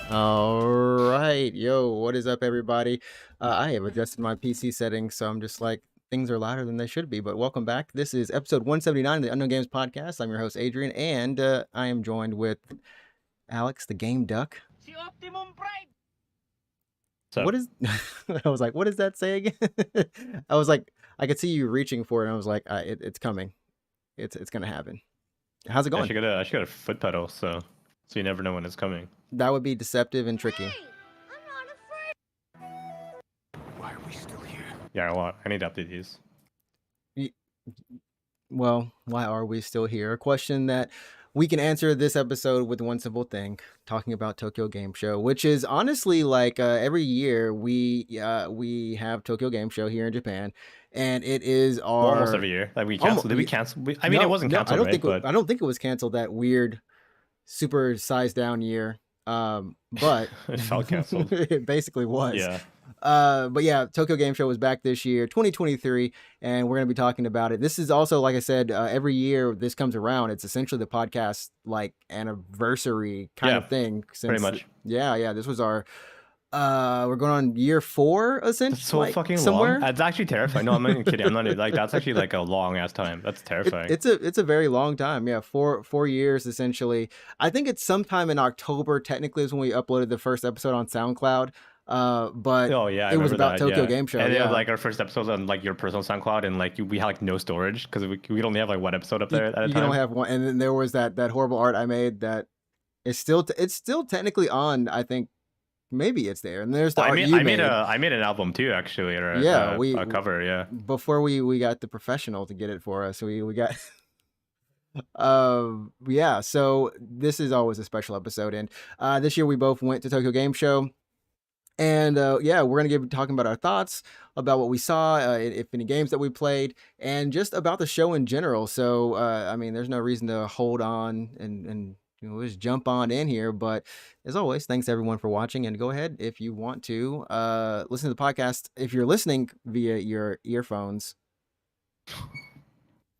All right, yo, what is up, everybody? I have adjusted my PC settings, so I'm just like, things are louder than they should be. But welcome back. This is episode 179 of the Unknown Games podcast. I'm your host, Adrian, and I am joined with Alex, the Game Duck. What is? I was like, what does that say again? I was like, I could see you reaching for it, and I was like, it's coming. It's gonna happen. How's it going? I should get a foot pedal, so you never know when it's coming. That would be deceptive and tricky. Hey, I'm not afraid. Why are we still here? Yeah, I need to update these. Well, why are we still here? A question that we can answer this episode with one simple thing: talking about Tokyo Game Show, which is honestly like every year we have Tokyo Game Show here in Japan, and it is our Almost every year. Like we canceled. Did we cancel? I mean, it wasn't canceled. I don't think it was canceled that weird, super sized down year. But it felt canceled. It basically was. Yeah. But yeah, Tokyo Game Show was back this year, 2023, and we're going to be talking about it. This is also, like I said, every year this comes around, it's essentially the podcast like anniversary kind of thing. Pretty much. Yeah. This was our we're going on year 4 essentially. It's so like, fucking somewhere. long. It's actually terrifying. No, I'm not even kidding. I'm not like that's actually like a long ass time. That's terrifying. It's a very long time. Yeah, 4 years essentially. I think it's sometime in October technically is when we uploaded the first episode on SoundCloud. But oh yeah, it was about Tokyo Game Show. And yeah, like our first episode on like your personal SoundCloud, and like we had like no storage because we only have like one episode up there at a time. You can only have one, and then there was that horrible art I made that is still technically on. I think maybe it's there, and there's the art you made. I made an album too, actually. Or a cover. Yeah. Before we got the professional to get it for us, we got. Yeah. So this is always a special episode, and this year we both went to Tokyo Game Show. And yeah, we're going to be talking about our thoughts about what we saw, if any games that we played, and just about the show in general. So, I mean, there's no reason to hold on and you know, just jump on in here. But as always, thanks everyone for watching. And go ahead if you want to listen to the podcast. If you're listening via your earphones.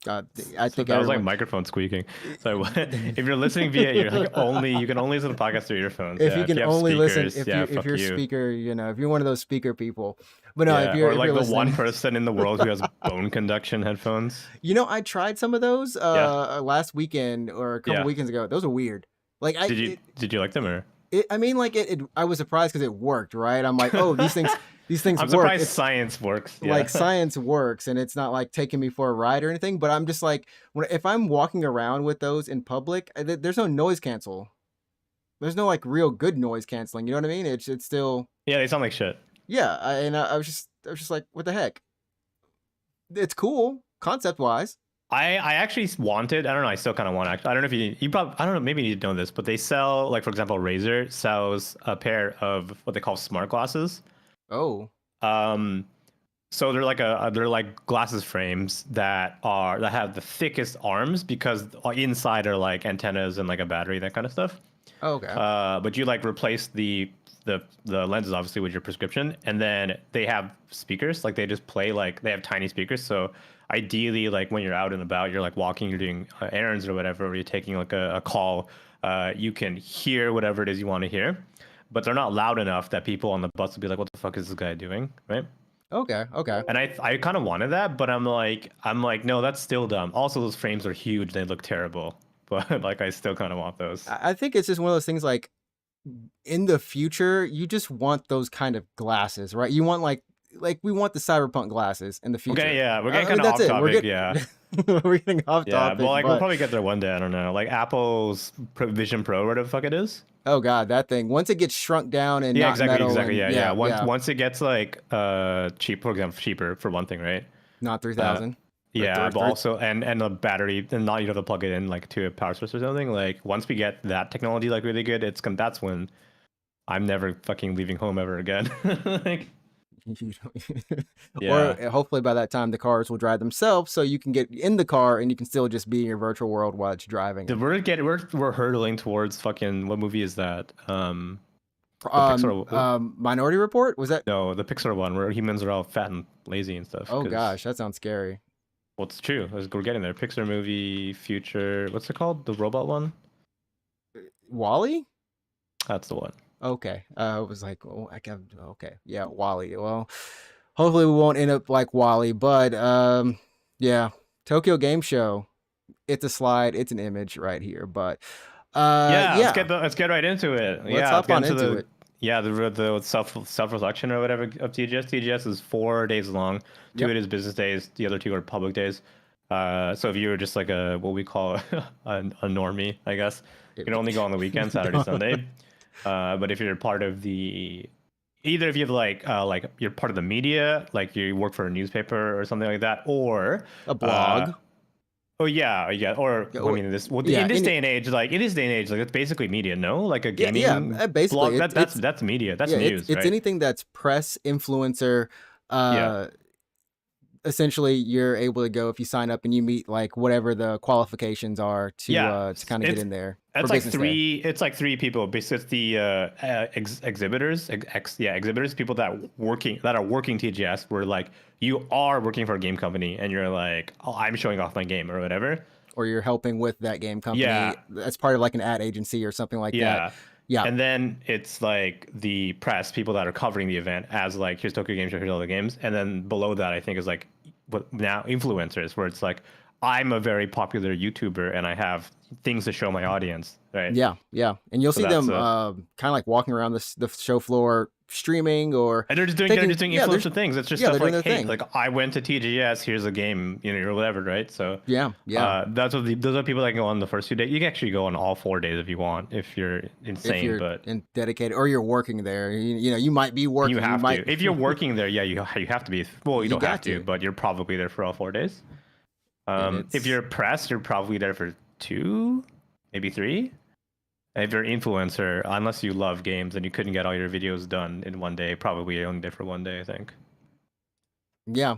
I think that was like microphone squeaking. So if you're listening via ear, like you can only listen to podcasts through earphones. If you can only listen, if you're speaker, you know, if you're one of those speaker people. But no, if you're the one person in the world who has bone conduction headphones. You know, I tried some of those last weekend or a couple weekends ago. Those are weird. Like, did you like them or? I mean, like I was surprised because it worked. Right? I'm like, oh, these things. I'm work. Surprised science works. Yeah. Like science works, and it's not like taking me for a ride or anything. But I'm just like, if I'm walking around with those in public, there's no noise cancel. There's no like real good noise canceling. You know what I mean? It's still. Yeah, they sound like shit. Yeah, I was just like, what the heck? It's cool concept wise. I actually wanted. I don't know. I still kind of want. Actually, I don't know if you probably. I don't know. Maybe you need to know this, but they sell, like, for example, Razer sells a pair of what they call smart glasses. Oh. So they're like glasses frames that have the thickest arms because inside are like antennas and like a battery, that kind of stuff. Oh, okay. But you like replace the lenses obviously with your prescription, and then they have speakers. Like they just play, like they have tiny speakers. So ideally, like when you're out and about, you're like walking, you're doing errands or whatever, or you're taking like a call, you can hear whatever it is you want to hear. But they're not loud enough that people on the bus will be like, what the fuck is this guy doing? Right? Okay. And I kind of wanted that, but I'm like, no, that's still dumb. Also, those frames are huge. They look terrible. But like, I still kind of want those. I think it's just one of those things like in the future, you just want those kind of glasses, right? You want like we want the cyberpunk glasses in the future. Okay, yeah. We're getting kind of off topic, yeah. We're getting off topic. Yeah, but like we'll probably get there one day. I don't know. Like Apple's Vision Pro, whatever the fuck it is. Oh god, that thing. Once it gets shrunk down and not metal. Exactly. Yeah. Once it gets like cheap, for example, cheaper for one thing, right? Not 3,000. Yeah, but also and the battery, and not you have to plug it in like to a power source or something. Like once we get that technology like really good, that's when I'm never fucking leaving home ever again. Like, You Yeah. or hopefully by that time the cars will drive themselves, so you can get in the car and you can still just be in your virtual world while it's driving. We're hurtling towards fucking, what movie is that? The Pixar. Minority Report, was that? No, the Pixar one where humans are all fat and lazy and stuff. Oh 'cause- gosh, that sounds scary. Well, it's true. We're getting there. Pixar movie, future. What's it called? The robot one? Wally? That's the one. Okay. I was like, oh, okay. Yeah, Wally. Well, hopefully we won't end up like Wally, but yeah, Tokyo Game Show. It's a slide, it's an image right here, but yeah. Let's get right into it. Let's hop on into it. Yeah, the self-reflection or whatever of TGS. TGS is 4 days long. Two of it is business days. The other two are public days. So if you were just like what we call a normie, I guess, you can only go on the weekend, Saturday, Sunday. But if you're part of either if you have like you're part of the media, like you work for a newspaper or something like that, or a blog. Or I mean, in this day and age, like it's basically media, no? Like a gaming basically blog, that's media, that's news. It's right? anything that's press, influencer. Essentially, you're able to go if you sign up and you meet like whatever the qualifications are to kind of get in there. It's like three. It's like three people. Basically, it's the exhibitors. Exhibitors, people that are working TGS. Where like you are working for a game company and you're like, oh, I'm showing off my game or whatever. Or you're helping with that game company. Yeah. As part of like an ad agency or something like that. Yeah. And then it's like the press, people that are covering the event as like, here's Tokyo Game Show, here's all the games. And then below that, I think is like what now influencers, where it's like, I'm a very popular YouTuber and I have things to show my audience, right? Yeah. And you'll see them kind of like walking around the show floor streaming and they're just doing influencer things. It's just stuff like, hey, like I went to TGS, here's a game, or whatever, right? So those are people that can go on the first 2 days. You can actually go on all 4 days if you want, if you're insane, and dedicated, or you're working there. You might be working. You have to. If you're working there, you have to be. Well, you don't have to, but you're probably there for all 4 days. If you're press, you're probably there for 2, maybe 3. And if you're an influencer, unless you love games and you couldn't get all your videos done in 1 day, probably you're only there for 1 day, I think. Yeah.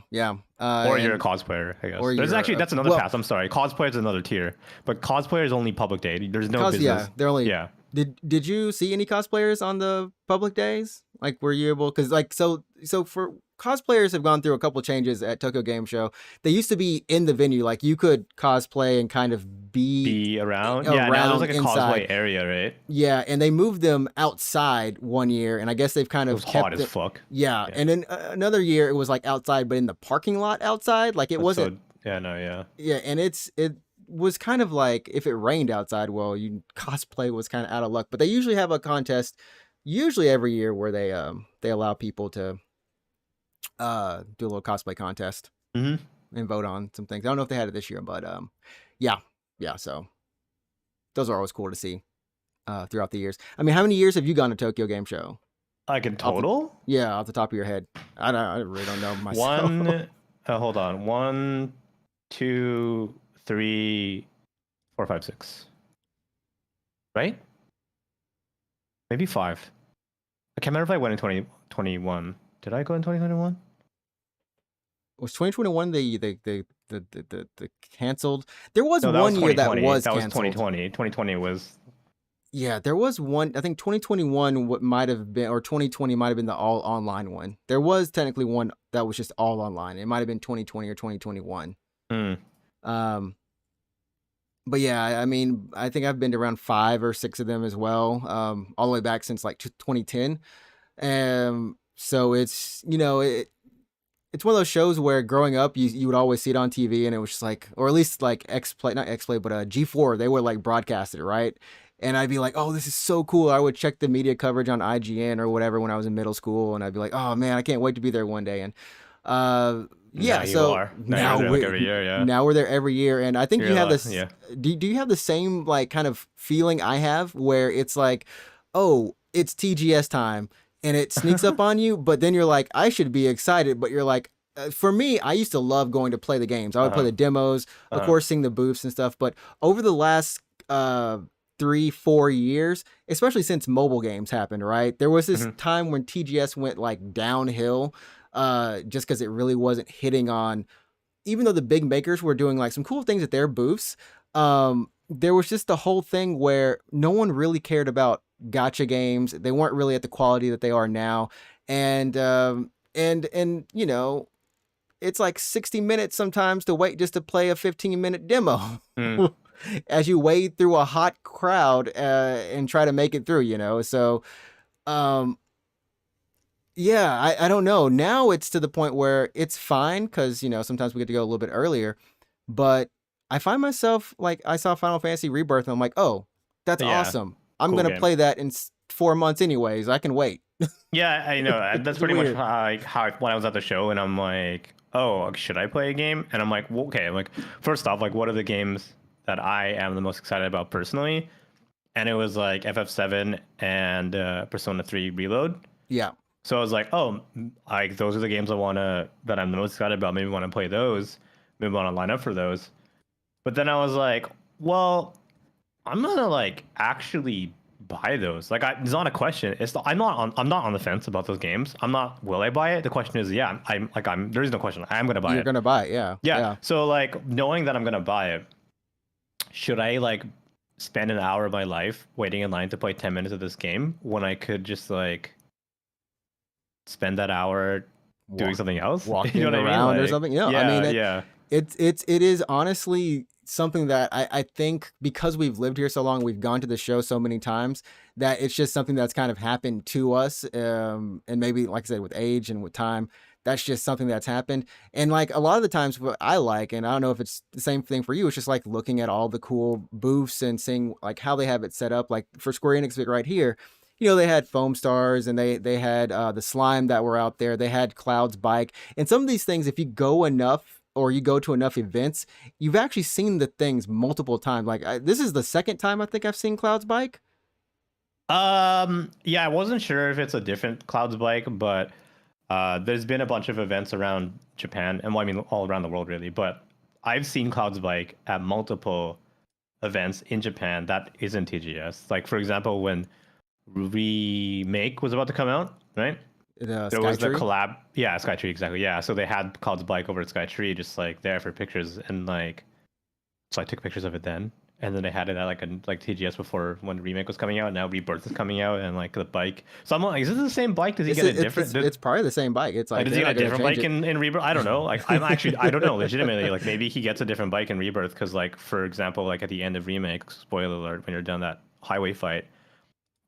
Or you're a cosplayer, I guess. That's another path. I'm sorry. Cosplayer is another tier, but cosplayer is only public day. There's no business. Yeah, they're only. Yeah. Did you see any cosplayers on the public days? Like, were you able? Because like so for cosplayers have gone through a couple changes at Tokyo Game Show. They used to be in the venue, like you could cosplay and kind of be around. Yeah, now there's like a cosplay area, right? Yeah, and they moved them outside one year, and I guess they've kind of kept hot as fuck. Yeah, and then another year it was like outside, but in the parking lot outside. Like it wasn't. Yeah, and it was kind of like if it rained outside, well, cosplay was kind of out of luck. But they usually have a contest, usually every year, where they allow people to do a little cosplay contest and vote on some things. I don't know if they had it this year, but yeah. So those are always cool to see throughout the years. I mean, how many years have you gone to Tokyo Game Show? Like in total? Off the top of your head. I really don't know myself. Hold on. 1, 2, 3, 4, 5, 6. Right? Maybe 5. I can't remember if I went in 2021. Did I go in 2021? Was 2021 the canceled? There was one year that was canceled. That was 2020. 2020 was. Yeah, there was one. I think 2021 might have been, or 2020 might have been the all online one. There was technically one that was just all online. It might have been 2020 or 2021. But yeah, I mean, I think I've been to around 5 or 6 of them as well, all the way back since like 2010. So it's, it's one of those shows where growing up, you would always see it on TV, and it was just like, or at least like not X-Play, but G4, they would like broadcast it, right? And I'd be like, oh, this is so cool. I would check the media coverage on IGN or whatever when I was in middle school, and I'd be like, oh man, I can't wait to be there one day. And yeah, so now we're every year, yeah. Now we're there every year, and I think you have this. Yeah. Do you have the same like kind of feeling I have, where it's like, oh, it's TGS time, and it sneaks up on you, but then you're like, I should be excited, but you're like, for me, I used to love going to play the games. I would play the demos, of course, seeing the booths and stuff. But over the last 3-4 years, especially since mobile games happened, right? There was this time when TGS went like downhill. just because it really wasn't hitting on. Even though the big makers were doing like some cool things at their booths, there was just the whole thing where no one really cared about gacha games. They weren't really at the quality that they are now, and you know, it's like 60 minutes sometimes to wait just to play a 15-minute demo Mm. as you wade through a hot crowd and try to make it through. You know, so um, yeah, I don't know. Now it's to the point where it's fine because, you know, sometimes we get to go a little bit earlier, but I find myself like I saw Final Fantasy Rebirth and I'm like, oh, that's Yeah, awesome. I'm cool going to game. play that in 4 months anyways. I can wait. Yeah, I know. That's It's pretty much weird. when I was at the show, and I'm like, oh, should I play a game? And I'm like, well, okay. I'm like, first off, like, what are the games that I am the most excited about personally? And it was like FF7 and Persona 3 Reload. Yeah. So I was like, oh, like those are the games that I'm the most excited about. Maybe want to play those. Maybe want to line up for those. But then I was like, well, I'm gonna like actually buy those. Like, it's not a question. I'm not on the fence about those games. I'm not. Will I buy it? The question is, yeah. There is no question. I'm gonna buy You're it. going to buy it. Yeah. Yeah. So like knowing that I'm gonna buy it, should I like spend an hour of my life waiting in line to play 10 minutes of this game when I could just like spend that hour doing something else? Walking You know what I mean? around or Like, something. No, yeah, I mean, yeah. it is honestly something that I think because we've lived here so long, we've gone to the show so many times that it's just something that's kind of happened to us. And maybe, like I said, with age and with time, that's just something that's happened. And like a lot of the times what I like, and I don't know if it's the same thing for you, it's just like looking at all the cool booths and seeing like how they have it set up. Like for Square Enix right here, you know, they had Foam Stars and they had the slime that were out there. They had Cloud's bike. And some of these things, if you go enough or you go to enough events, you've actually seen the things multiple times. Like this is the second time I think I've seen Cloud's bike. Yeah, I wasn't sure if it's a different Clouds bike, but there's been a bunch of events around Japan, and well, I mean all around the world really. But I've seen Clouds bike at multiple events in Japan that isn't TGS. Like for example, when Remake was about to come out, right? There was the collab. Yeah, Skytree, exactly. Yeah, so they had Cloud's bike over at Skytree, just like there for pictures, and like, so I took pictures of it then, and then they had it at like TGS before when Remake was coming out. And now Rebirth is coming out, and like the bike. So I'm like, is this the same bike? Does he get a different? It's probably the same bike. It's like does he get a different bike in Rebirth? I don't know. Like I don't know. Legitimately, like maybe he gets a different bike in Rebirth because like for example, like at the end of Remake, spoiler alert, when you're done that highway fight.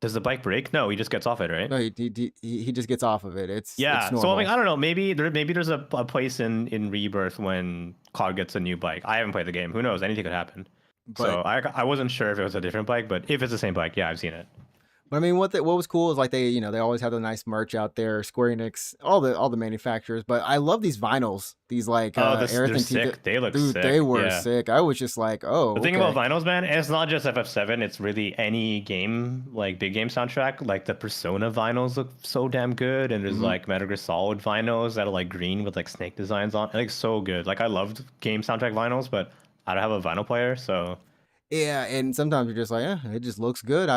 Does the bike break? No, he just gets off it, right? No, he just gets off of it. It's so I mean, I don't know. Maybe there's a place in Rebirth when Cloud gets a new bike. I haven't played the game. Who knows? Anything could happen. But, so I wasn't sure if it was a different bike, but if it's the same bike, yeah, I've seen it. But I mean, what was cool is like they always have the nice merch out there. Square Enix, all the manufacturers. But I love these vinyls. These like they're sick. They look sick. They were sick. I was just like, oh. The thing about vinyls, man, it's not just FF7. It's really any game, like big game soundtrack. Like the Persona vinyls look so damn good, and there's like Metal Gear Solid vinyls that are like green with like snake designs on. It looks so good. Like I loved game soundtrack vinyls, but I don't have a vinyl player, so. Yeah, and sometimes you're just like, it just looks good.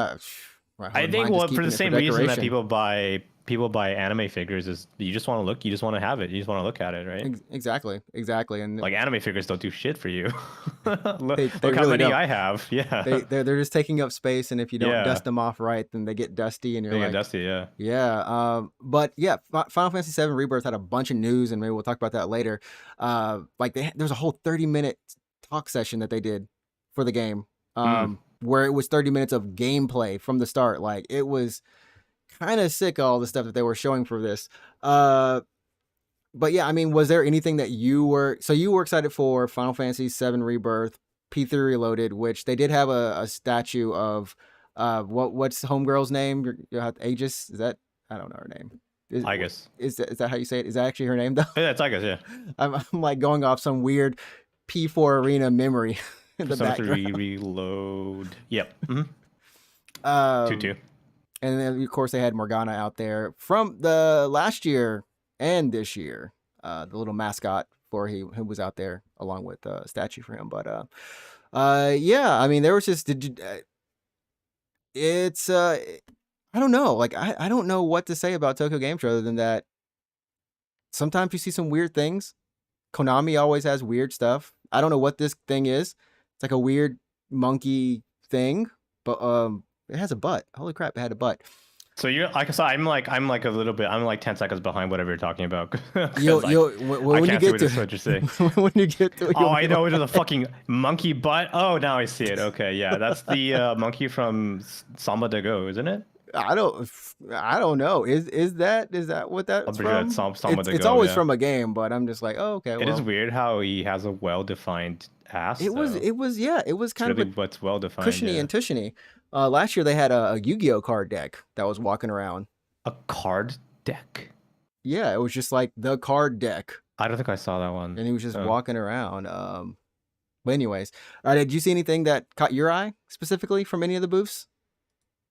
I think for the same reason that people buy anime figures is you just want to look, you just want to have it, you just want to look at it, right? Exactly, and like anime figures don't do shit for you. look they how really many don't. I have. Yeah, they're just taking up space, and if you don't dust them off right, then they get dusty, and you're like, dusty, but yeah, Final Fantasy VII Rebirth had a bunch of news, and maybe we'll talk about that later. Like there's a whole 30-minute talk session that they did for the game. Where it was 30 minutes of gameplay from the start. Like it was kind of sick, all the stuff that they were showing for this. But yeah, I mean, was there anything that you were excited for? Final Fantasy VII Rebirth, P3 Reloaded, which they did have a statue of what's homegirl's name? Aegis? Is that, I don't know her name. Aegis. Is that how you say it? Is that actually her name though? Yeah, it's Aegis, yeah. I'm like going off some weird P4 Arena memory. In the background. Reload. Yep. 2-2. And then of course they had Morgana out there from the last year and this year. The little mascot for him was out there along with a statue for him. But yeah, I mean there was just it's I don't know. Like I don't know what to say about Tokyo Game Show other than that sometimes you see some weird things. Konami always has weird stuff. I don't know what this thing is. It's like a weird monkey thing, but it has a butt. Holy crap, it had a butt. So you're like, so I'm like a little bit. I'm like 10 seconds behind whatever you're talking about. 'Cause When you get to what you're saying. when you get to it, Oh, I know it was a fucking monkey butt. Oh, now I see it. Okay, yeah, that's the monkey from Samba de Go, isn't it? I don't know. Is that what that's I'm pretty sure from? it's Samba de It's Go, always yeah. from a game, but I'm just like, oh, okay. It Well, is weird how he has a well-defined ass. it was It's kind really of what's well-defined. cushiony Yeah. and tushiny. Last year they had a Yu-Gi-Oh card deck that was walking around. A card deck. Yeah, it was just like the card deck, I don't think I saw that one. and he was just Oh. walking around. But anyways, did you see anything that caught your eye specifically from any of the booths?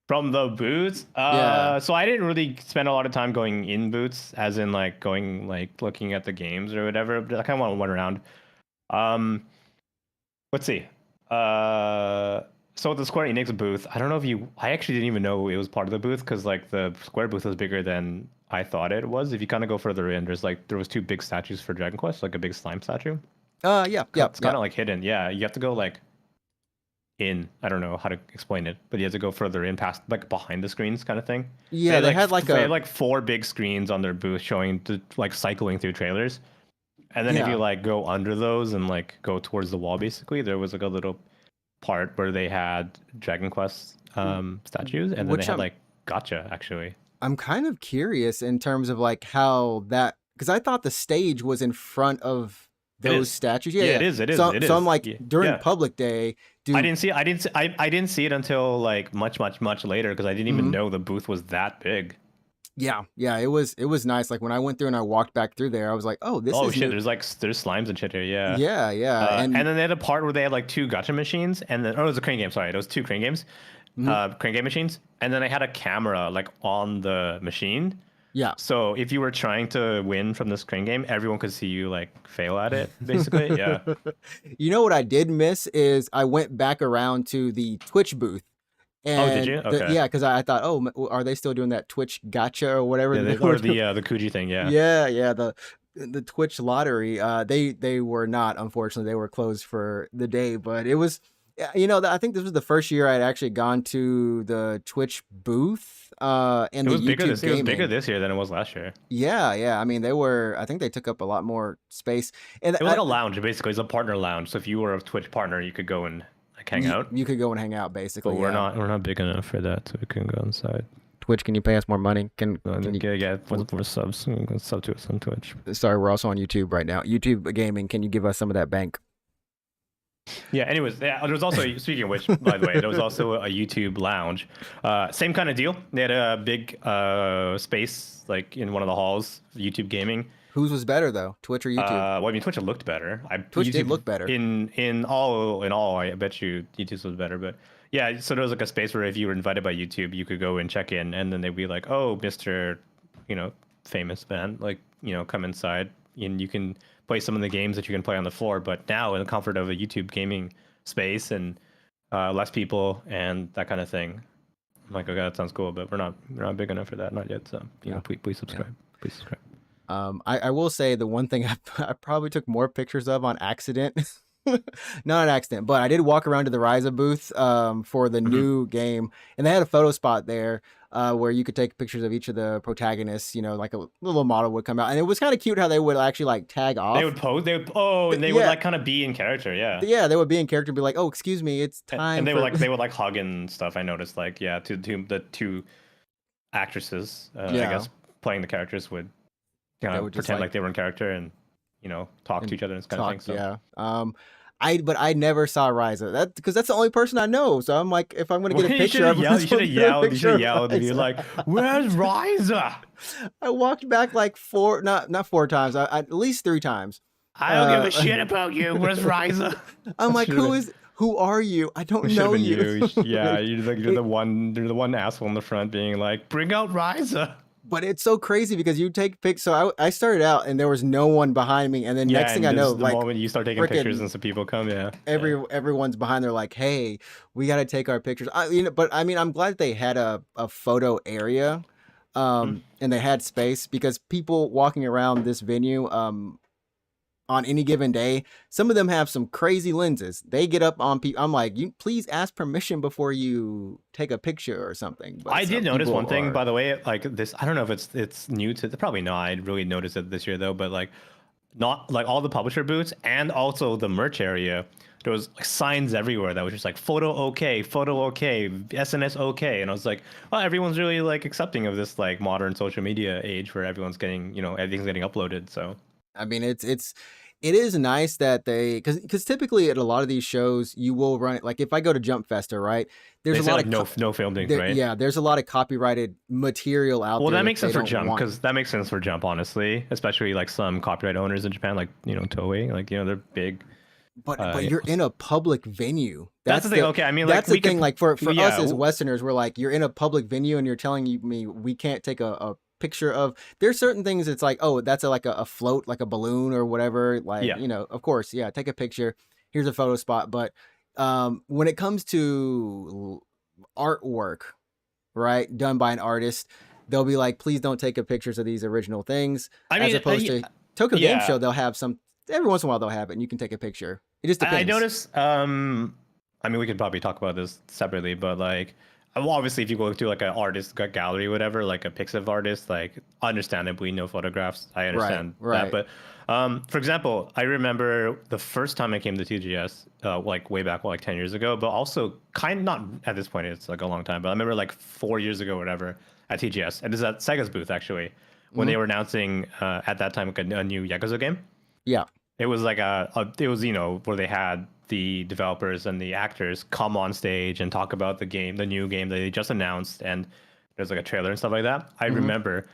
From the booths, Yeah. so I didn't really spend a lot of time going in booths, as in like going like looking at the games or whatever. But I kind of went around. Let's see. So the Square Enix booth, I don't know if I actually didn't even know it was part of the booth because like the Square booth was bigger than I thought it was. If you kind of go further in, there was 2 big statues for Dragon Quest, like a big slime statue. Yeah. It's kind of like hidden. Yeah, you have to go like in. I don't know how to explain it, but you have to go further in past like behind the screens kind of thing. Yeah, they had like they had like 4 big screens on their booth showing like cycling through trailers. And then if Yeah. you like go under those and like go towards the wall, basically, there was like a little part where they had Dragon Quest statues, and then Which they had like gotcha actually. I'm kind of curious in terms of like how that, because I thought the stage was in front of It those is. statues. Yeah, it is. It is. So, it so I'm is. like Yeah. during Yeah. public day, dude. I didn't see it until like much later because I didn't even know the booth was that big. Yeah, it was nice. Like when I went through and I walked back through there, I was like, oh, this Oh is shit! new. There's slimes and shit here. Yeah. Yeah, And then they had a part where they had like 2 gotcha machines, and then it was a crane game. Sorry, it was 2 crane games, crane game machines, and then they had a camera like on the machine. yeah. So if you were trying to win from this crane game, everyone could see you like fail at it, basically. Yeah. You know what I did miss is I went back around to the Twitch booth. And did you? Okay. yeah, because I thought, oh, are they still doing that Twitch gotcha or whatever? Yeah, they or were doing? the Kuji thing. Yeah. Yeah, the Twitch lottery. They were not, unfortunately, they were closed for the day. But it was, I think this was the first year I'd actually gone to the Twitch booth. And It the was bigger. YouTube It was gaming. bigger this year than it was last year. Yeah. I mean, I think they took up a lot more space. And It was like a lounge, basically. It's a partner lounge. So if you were a Twitch partner, you could go and like hang out. You could go and hang out, basically. But we're not big enough for that, so we couldn't go inside. Twitch, can you pay us more money? Can you, Yeah, for subs, you can sub to us on Twitch. sorry, we're also on YouTube right now. YouTube Gaming, can you give us some of that bank? Yeah. Anyways, yeah. There was also speaking of which, by the way, there was also a YouTube lounge. Same kind of deal. They had a big space like in one of the halls. YouTube Gaming. Whose was better though, Twitch or YouTube? Well, I mean, Twitch looked better. Twitch did YouTube, look better. In all, I bet you YouTube's was better. But yeah, so there was like a space where if you were invited by YouTube, you could go and check in, and then they'd be like, "Oh, Mr. Famous man, like come inside, and you can play some of the games that you can play on the floor, but now in the comfort of a YouTube gaming space and less people and that kind of thing." I'm like, okay, that sounds cool, but we're not big enough for that, not yet. So please subscribe. Please subscribe. I will say the one thing I probably took more pictures of on accident. Not an accident, but I did walk around to the Ryza booth for the new game, and they had a photo spot there where you could take pictures of each of the protagonists. Like a little model would come out, and it was kind of cute how they would actually like tag off. They would pose. And they would like kind of be in character. Yeah. Yeah, they would be in character and be like, "Oh, excuse me, it's time." And they would like hug and stuff. I noticed to the 2 actresses, I guess, playing the characters would would just, pretend like they were in character and talk to each other and this kind of thing. So. Yeah. But I never saw Ryza. Because that's the only person I know. So I'm like, if I'm gonna get a picture of you should have yelled. You should have yelled. And you're like, "Where's Ryza?" I walked back like not 4 times, at least 3 times. I don't give a shit about you. Where's Ryza? I'm like, who are you? I don't know you. Yeah, you're the one asshole in the front being like, "Bring out Ryza." But it's so crazy because you take pics. So I started out and there was no one behind me, and then next thing I know, the like moment you start taking pictures and some people come, everyone's behind. They're like, "Hey, we got to take our pictures." But I mean, I'm glad they had a photo area, and they had space because people walking around this venue on any given day, some of them have some crazy lenses. They get up on people. I'm like, you please ask permission before you take a picture or something. But I did notice one thing, are... by the way, like this, I don't know if it's new to, probably not. I really noticed it this year though, but like not like all the publisher booths and also the merch area, there was like signs everywhere that was just like photo okay, SNS okay. And I was like, well, everyone's really like accepting of this like modern social media age where everyone's getting, you know, everything's getting uploaded. So I mean, it is nice that they, because typically at a lot of these shows you will run like if I go to Jump Festa, right? There's a lot like of no filming, right? Yeah, there's a lot of copyrighted material out there. Well, that makes sense for Jump, because that makes sense for Jump, honestly, especially like some copyright owners in Japan, like, you know, Toei, like, you know, they're big. But you're in a public venue. That's the thing. Okay, I mean, like, that's the thing. Like for us as Westerners, we're like, you're in a public venue and you're telling me we can't take a picture of. There's certain things. It's like, oh, that's like a float, like a balloon or whatever. Like, you know, of course, yeah, take a picture. Here's a photo spot. But when it comes to artwork, right, done by an artist, they'll be like, please don't take pictures of these original things. I mean, as opposed to Tokyo Game Show, they'll have some. Every once in a while they'll have it and you can take a picture. It just depends. I noticed, I mean, we could probably talk about this separately, but like, well, obviously if you go to like an artist gallery, whatever, like a Pixiv artist, like understandably no photographs. I understand that. But for example, I remember the first time I came to TGS, like way back, like 10 years ago, but also kind of not at this point, it's like a long time, but I remember like 4 years ago, whatever, at TGS. And it's at Sega's booth actually, when they were announcing at that time like a new Yakuza game. Yeah. It was like it was, you know, where they had the developers and the actors come on stage and talk about the game, the new game that they just announced, and there's like a trailer and stuff like that. I remember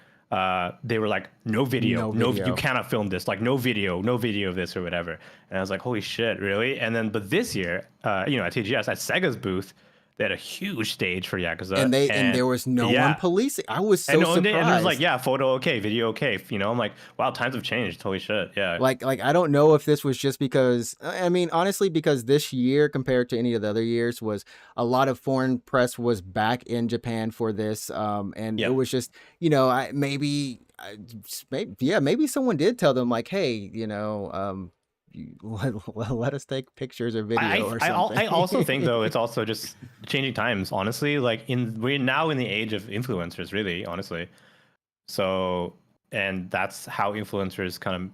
they were like, no video, you cannot film this, like no video of this or whatever. And I was like, holy shit, really? And then, but this year, you know, at TGS, at Sega's booth, they had a huge stage for Yakuza, and there was no one policing. I was so surprised. And it was like, yeah, photo okay, video okay. You know, I'm like, wow, times have changed. Holy shit, yeah. Like I don't know if this was just because, I mean, honestly, because this year compared to any of the other years was a lot of foreign press was back in Japan for this, and it was just, you know, maybe someone did tell them like, hey, you know, let us take pictures or video or something. I also think though it's also just changing times, honestly. Like we're now in the age of influencers, really, honestly. So, and that's how influencers kind of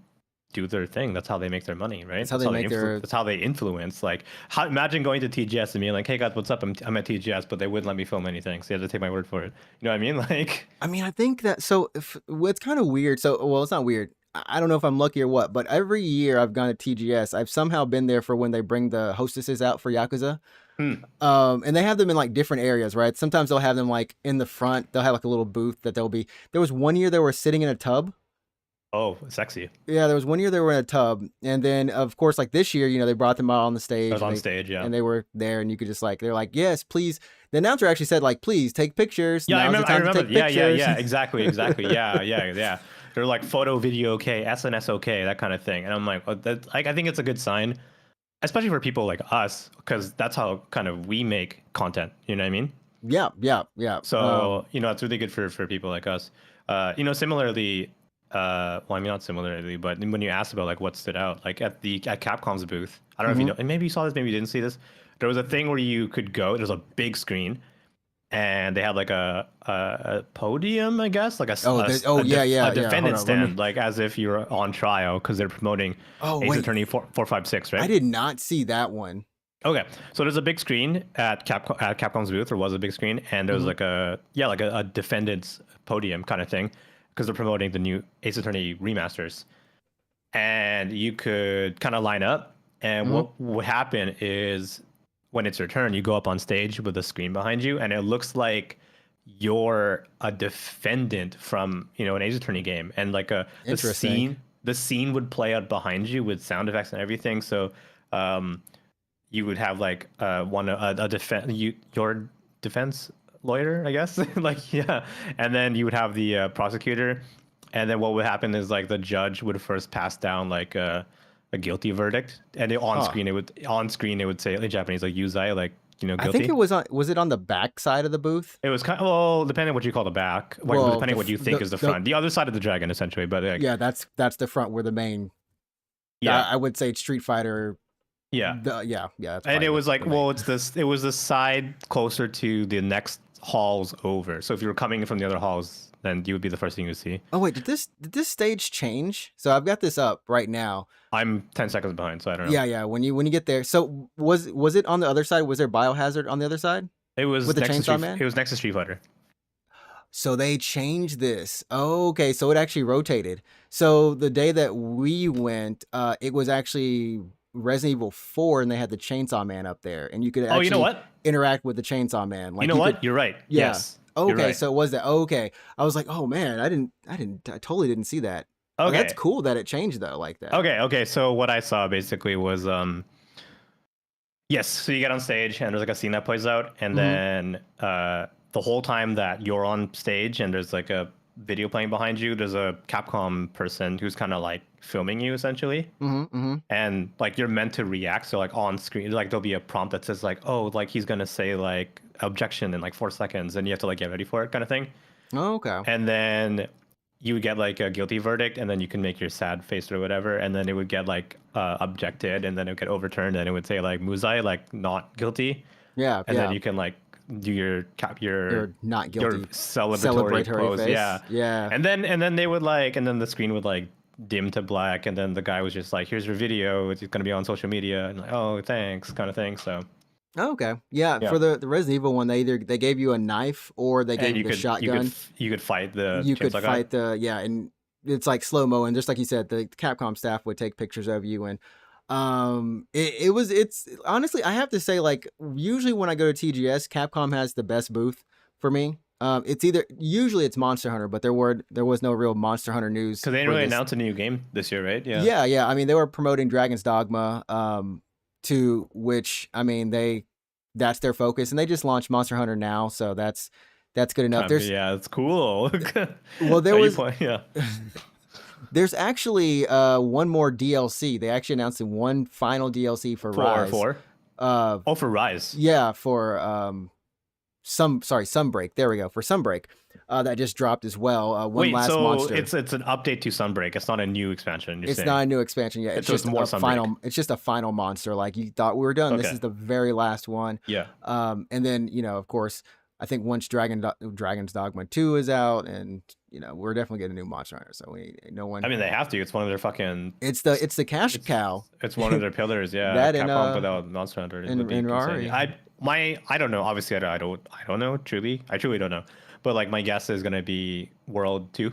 do their thing. That's how they make their money, right? That's how they influence. Like, imagine going to TGS and being like, "Hey guys, what's up? I'm at TGS," but they wouldn't let me film anything, so you have to take my word for it. You know what I mean? Like, I mean, I think that it's kind of weird. So, well, it's not weird. I don't know if I'm lucky or what, but every year I've gone to TGS, I've somehow been there for when they bring the hostesses out for Yakuza. And they have them in like different areas, right? Sometimes they'll have them like in the front. They'll have like a little booth that there was one year they were sitting in a tub. Oh, sexy. Yeah, there was one year they were in a tub. And then, of course, like this year, you know, they brought them out on the stage. I was on stage, yeah. And they were there, and you could just like, they're like, yes, please. The announcer actually said, like, please take pictures. Yeah, I remember. Yeah, exactly. Yeah. They're like photo, video, okay, SNS, okay, that kind of thing. And I'm like, well, I think it's a good sign, especially for people like us, because that's how kind of we make content. You know what I mean? Yeah. So, you know, it's really good for people like us. You know, similarly, well, I mean, not similarly, but when you asked about like what stood out, like at Capcom's booth, I don't know if you know, and maybe you saw this, maybe you didn't see this. There was a thing where you could go. There's a big screen, and they had like a podium, I guess, like a defendant stand, like as if you're on trial because they're promoting Ace Attorney 456, right? I did not see that one. Okay, so there's a big screen at Capcom's booth. There was a big screen, and there was like a defendant's podium kind of thing, because they're promoting the new Ace Attorney remasters. And you could kind of line up, and what would happen is when it's your turn, you go up on stage with a screen behind you, and it looks like you're a defendant from, you know, an Ace Attorney game, and like the scene would play out behind you with sound effects and everything. So you would have like your defense lawyer, I guess, like, yeah, and then you would have the prosecutor, and then what would happen is like the judge would first pass down like a guilty verdict, and on screen it would say in Japanese like yuzai, like guilty. I think it was it on the back side of the booth? It was kind of, well, depending on what you call the back, Well, depending on what you think is the front. The other side of the dragon, essentially. But like, yeah, that's the front where the main. yeah, I would say Street Fighter. yeah, yeah. That's and it was like, the well, main. it's this. It was the side closer to the next halls over. So if you were coming in from the other halls, then you would be the first thing you see. Oh wait, did this stage change? So I've got this up right now. I'm 10 seconds behind, so I don't know. Yeah. When you get there, so was it on the other side? Was there Biohazard on the other side? It was With the next to Chainsaw Man? It was next to Street Fighter. So they changed this. Oh, okay, so it actually rotated. So the day that we went, it was actually Resident Evil 4, and they had the Chainsaw Man up there, and you could actually Oh, you know what? interact with the Chainsaw Man. Like You know what? could- You're right. Yeah. Yes. You're Okay, right. so it was that. Okay, I was like, oh man, I totally didn't see that. Oh, Okay. that's cool that it changed though, like that. Okay. So what I saw basically was yes. So you get on stage and there's like a scene that plays out, and then the whole time that you're on stage and there's like a video playing behind you, there's a Capcom person who's kind of like filming you essentially, and like you're meant to react. So like on screen, like there'll be a prompt that says like, oh, like he's gonna say like objection in like 4 seconds, and you have to like get ready for it, kind of thing. Oh, okay. And then you would get like a guilty verdict, and then you can make your sad face or whatever, and then it would get like objected, and then it would get overturned, and it would say like Muzai, like not guilty. Yeah. And then you can like do your You're not guilty. your celebratory pose, face. yeah. Yeah. And then they would like, and then the screen would like dim to black, and then the guy was just like, here's your video, it's gonna be on social media, and like, oh, thanks, kind of thing. So Oh, okay. Yeah, Yeah. for the Resident Evil one, they gave you a knife or they gave and you the shotgun. you could fight the You could chainsaw guy. fight and it's like slow mo, and just like you said, the Capcom staff would take pictures of you, and it's honestly, I have to say, like usually when I go to TGS, Capcom has the best booth for me. It's usually it's Monster Hunter, but there was no real Monster Hunter news Because they didn't for really this. announce a new game this year, right? Yeah. Yeah. I mean, they were promoting Dragon's Dogma, to which I mean that's their focus, and they just launched Monster Hunter now, so that's good enough. Yeah, it's cool. Well, there Are you was playing? Yeah. there's actually one more DLC. They actually announced one final DLC for Rise. For Rise. Yeah, for Sunbreak. There we go, for Sunbreak. That just dropped as well. One Wait, last so monster. it's an update to Sunbreak. It's not a new expansion. You're It's saying. not a new expansion yet. It's just more a Sunbreak. final. It's just a final monster. Like you thought we were done. This Okay. is the very last one. Yeah. And then of course, I think once Dragon's Dogma 2 is out, and we're definitely getting a new Monster Hunter. So no one. I mean, they have to. It's one of their fucking. It's the cash cow. It's one of their pillars. Yeah. That and, Capcom without Monster Hunter would be and insane. Rari. I don't know. Obviously, I don't know. Truly, I truly don't know. But like, my guess is gonna be World 2.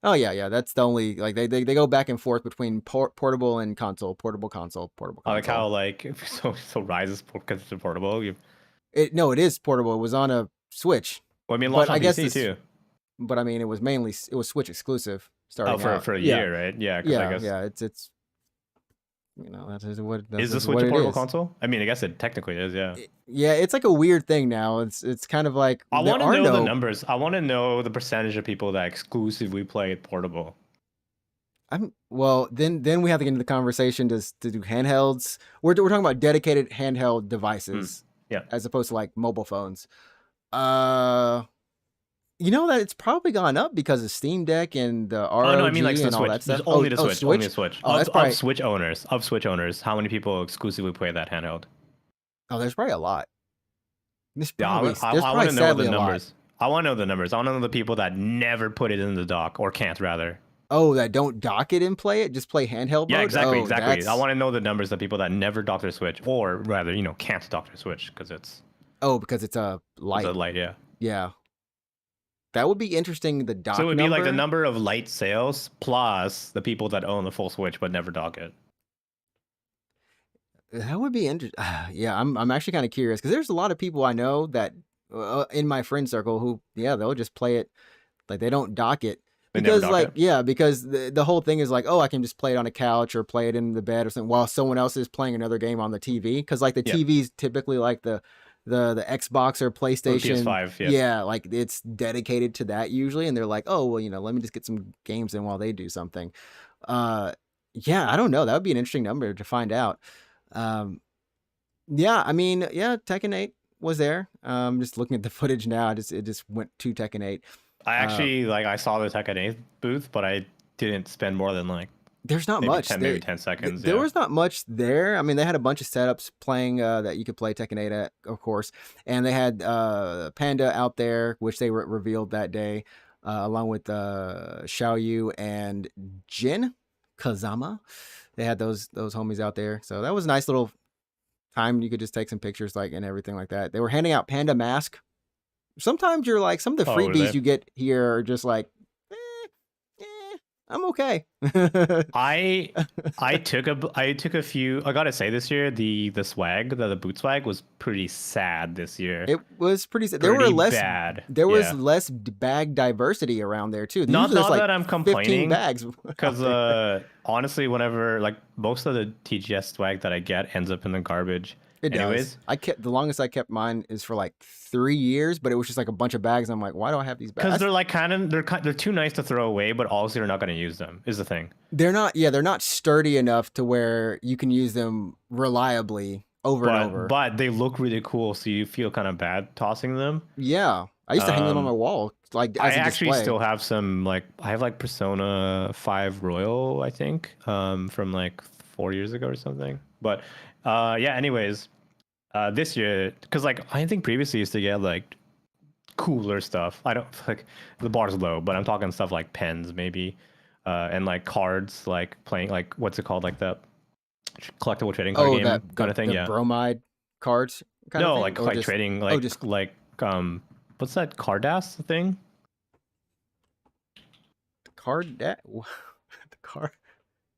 Oh yeah. That's the only they go back and forth between portable and console, portable console. I like how so Rise is because it's portable. No, it is portable. It was on a Switch. Well, I mean, launched But on I guess PC too. But I mean, it was Switch exclusive starting out. For a year, right? Yeah. 'Cause I guess, It's that is what is the Switch what a it portable is. console? I mean, I guess it technically is. Yeah. Yeah, it's like a weird thing now. It's kind of like I there want to are know the no- numbers. I want to know the percentage of people that exclusively play it portable. Well, then we have to get into the conversation to do handhelds. We're talking about dedicated handheld devices, yeah. as opposed to like mobile phones. That it's probably gone up because of Steam Deck and the ROG Oh no, I mean like the and all Switch. that stuff. There's only the Switch. Only the Switch. Oh, that's of probably... Switch owners, how many people exclusively play that handheld? Oh, there's probably a lot. There's Yeah, probably, I want to know sadly the a lot. numbers. I want to know the numbers. I want to know the people that never put it in the dock or can't rather. Oh, that don't dock it and play it, just play handheld Yeah, mode? exactly, Oh, exactly. that's- I want to know the numbers of people that never dock their Switch, or rather, can't dock their Switch because it's because it's a light. It's a light, yeah. Yeah. That would be interesting, the dock So it would be like the number. number of light sales plus the people that own the full Switch but never dock it. That would be interesting. Yeah, I'm actually kind of curious because there's a lot of people I know that in my friend circle who, they'll just play it like they don't dock it. They never Because dock it? because the whole thing is like, oh, I can just play it on a couch or play it in the bed or something while someone else is playing another game on the TV. Because like the Yeah. TV's typically like the Xbox or PlayStation. PS5, yeah. Yeah, like it's dedicated to that usually, and they're like, oh well, let me just get some games in while they do something. Yeah, I don't know. That would be an interesting number to find out. Yeah, I mean, yeah, Tekken 8 was there. Just looking at the footage now, it just went to Tekken 8. I actually like I saw the Tekken 8 booth, but I didn't spend more than like There's not maybe much 10 there. maybe 10 seconds. There Yeah. was not much there. I mean, they had a bunch of setups playing that you could play Tekken 8 at, of course, and they had Panda out there, which they revealed that day, along with Xiaoyu and Jin Kazama. They had those homies out there, so that was a nice little time. You could just take some pictures, like, and everything like that. They were handing out Panda mask. Sometimes you're like, some of the Oh, were freebies they? you get here are just like, I'm okay. I took a few. I gotta say, this year the swag, the boot swag was pretty sad this year. It was pretty. There were Pretty less. bad. There was Yeah. less bag diversity around there too. Not Usually there's like that I'm 15 complaining, bags. because honestly, whenever like most of the TGS swag that I get ends up in the garbage. It Anyways, does. I kept the longest I kept mine is for like 3 years, but it was just like a bunch of bags. I'm like, why do I have these bags? because they're like they're too nice to throw away, but also you're not going to use them. Is the thing. They're not. Yeah, they're not sturdy enough to where you can use them reliably over and over. But they look really cool, so you feel kind of bad tossing them. Yeah, I used to hang them on my wall, like I as a actually display. still have some, like I have like Persona 5 Royal, I think, from like 4 years ago or something. But yeah, anyways, this year, because like I think previously used to get like cooler stuff. I don't like the bar's low, but I'm talking stuff like pens maybe, and like cards, like playing like what's it called, like the collectible trading card game kind of thing. The Yeah. bromide cards. Kind of No, thing? like Or like just- trading, like just- like what's that Cardass thing? card that the car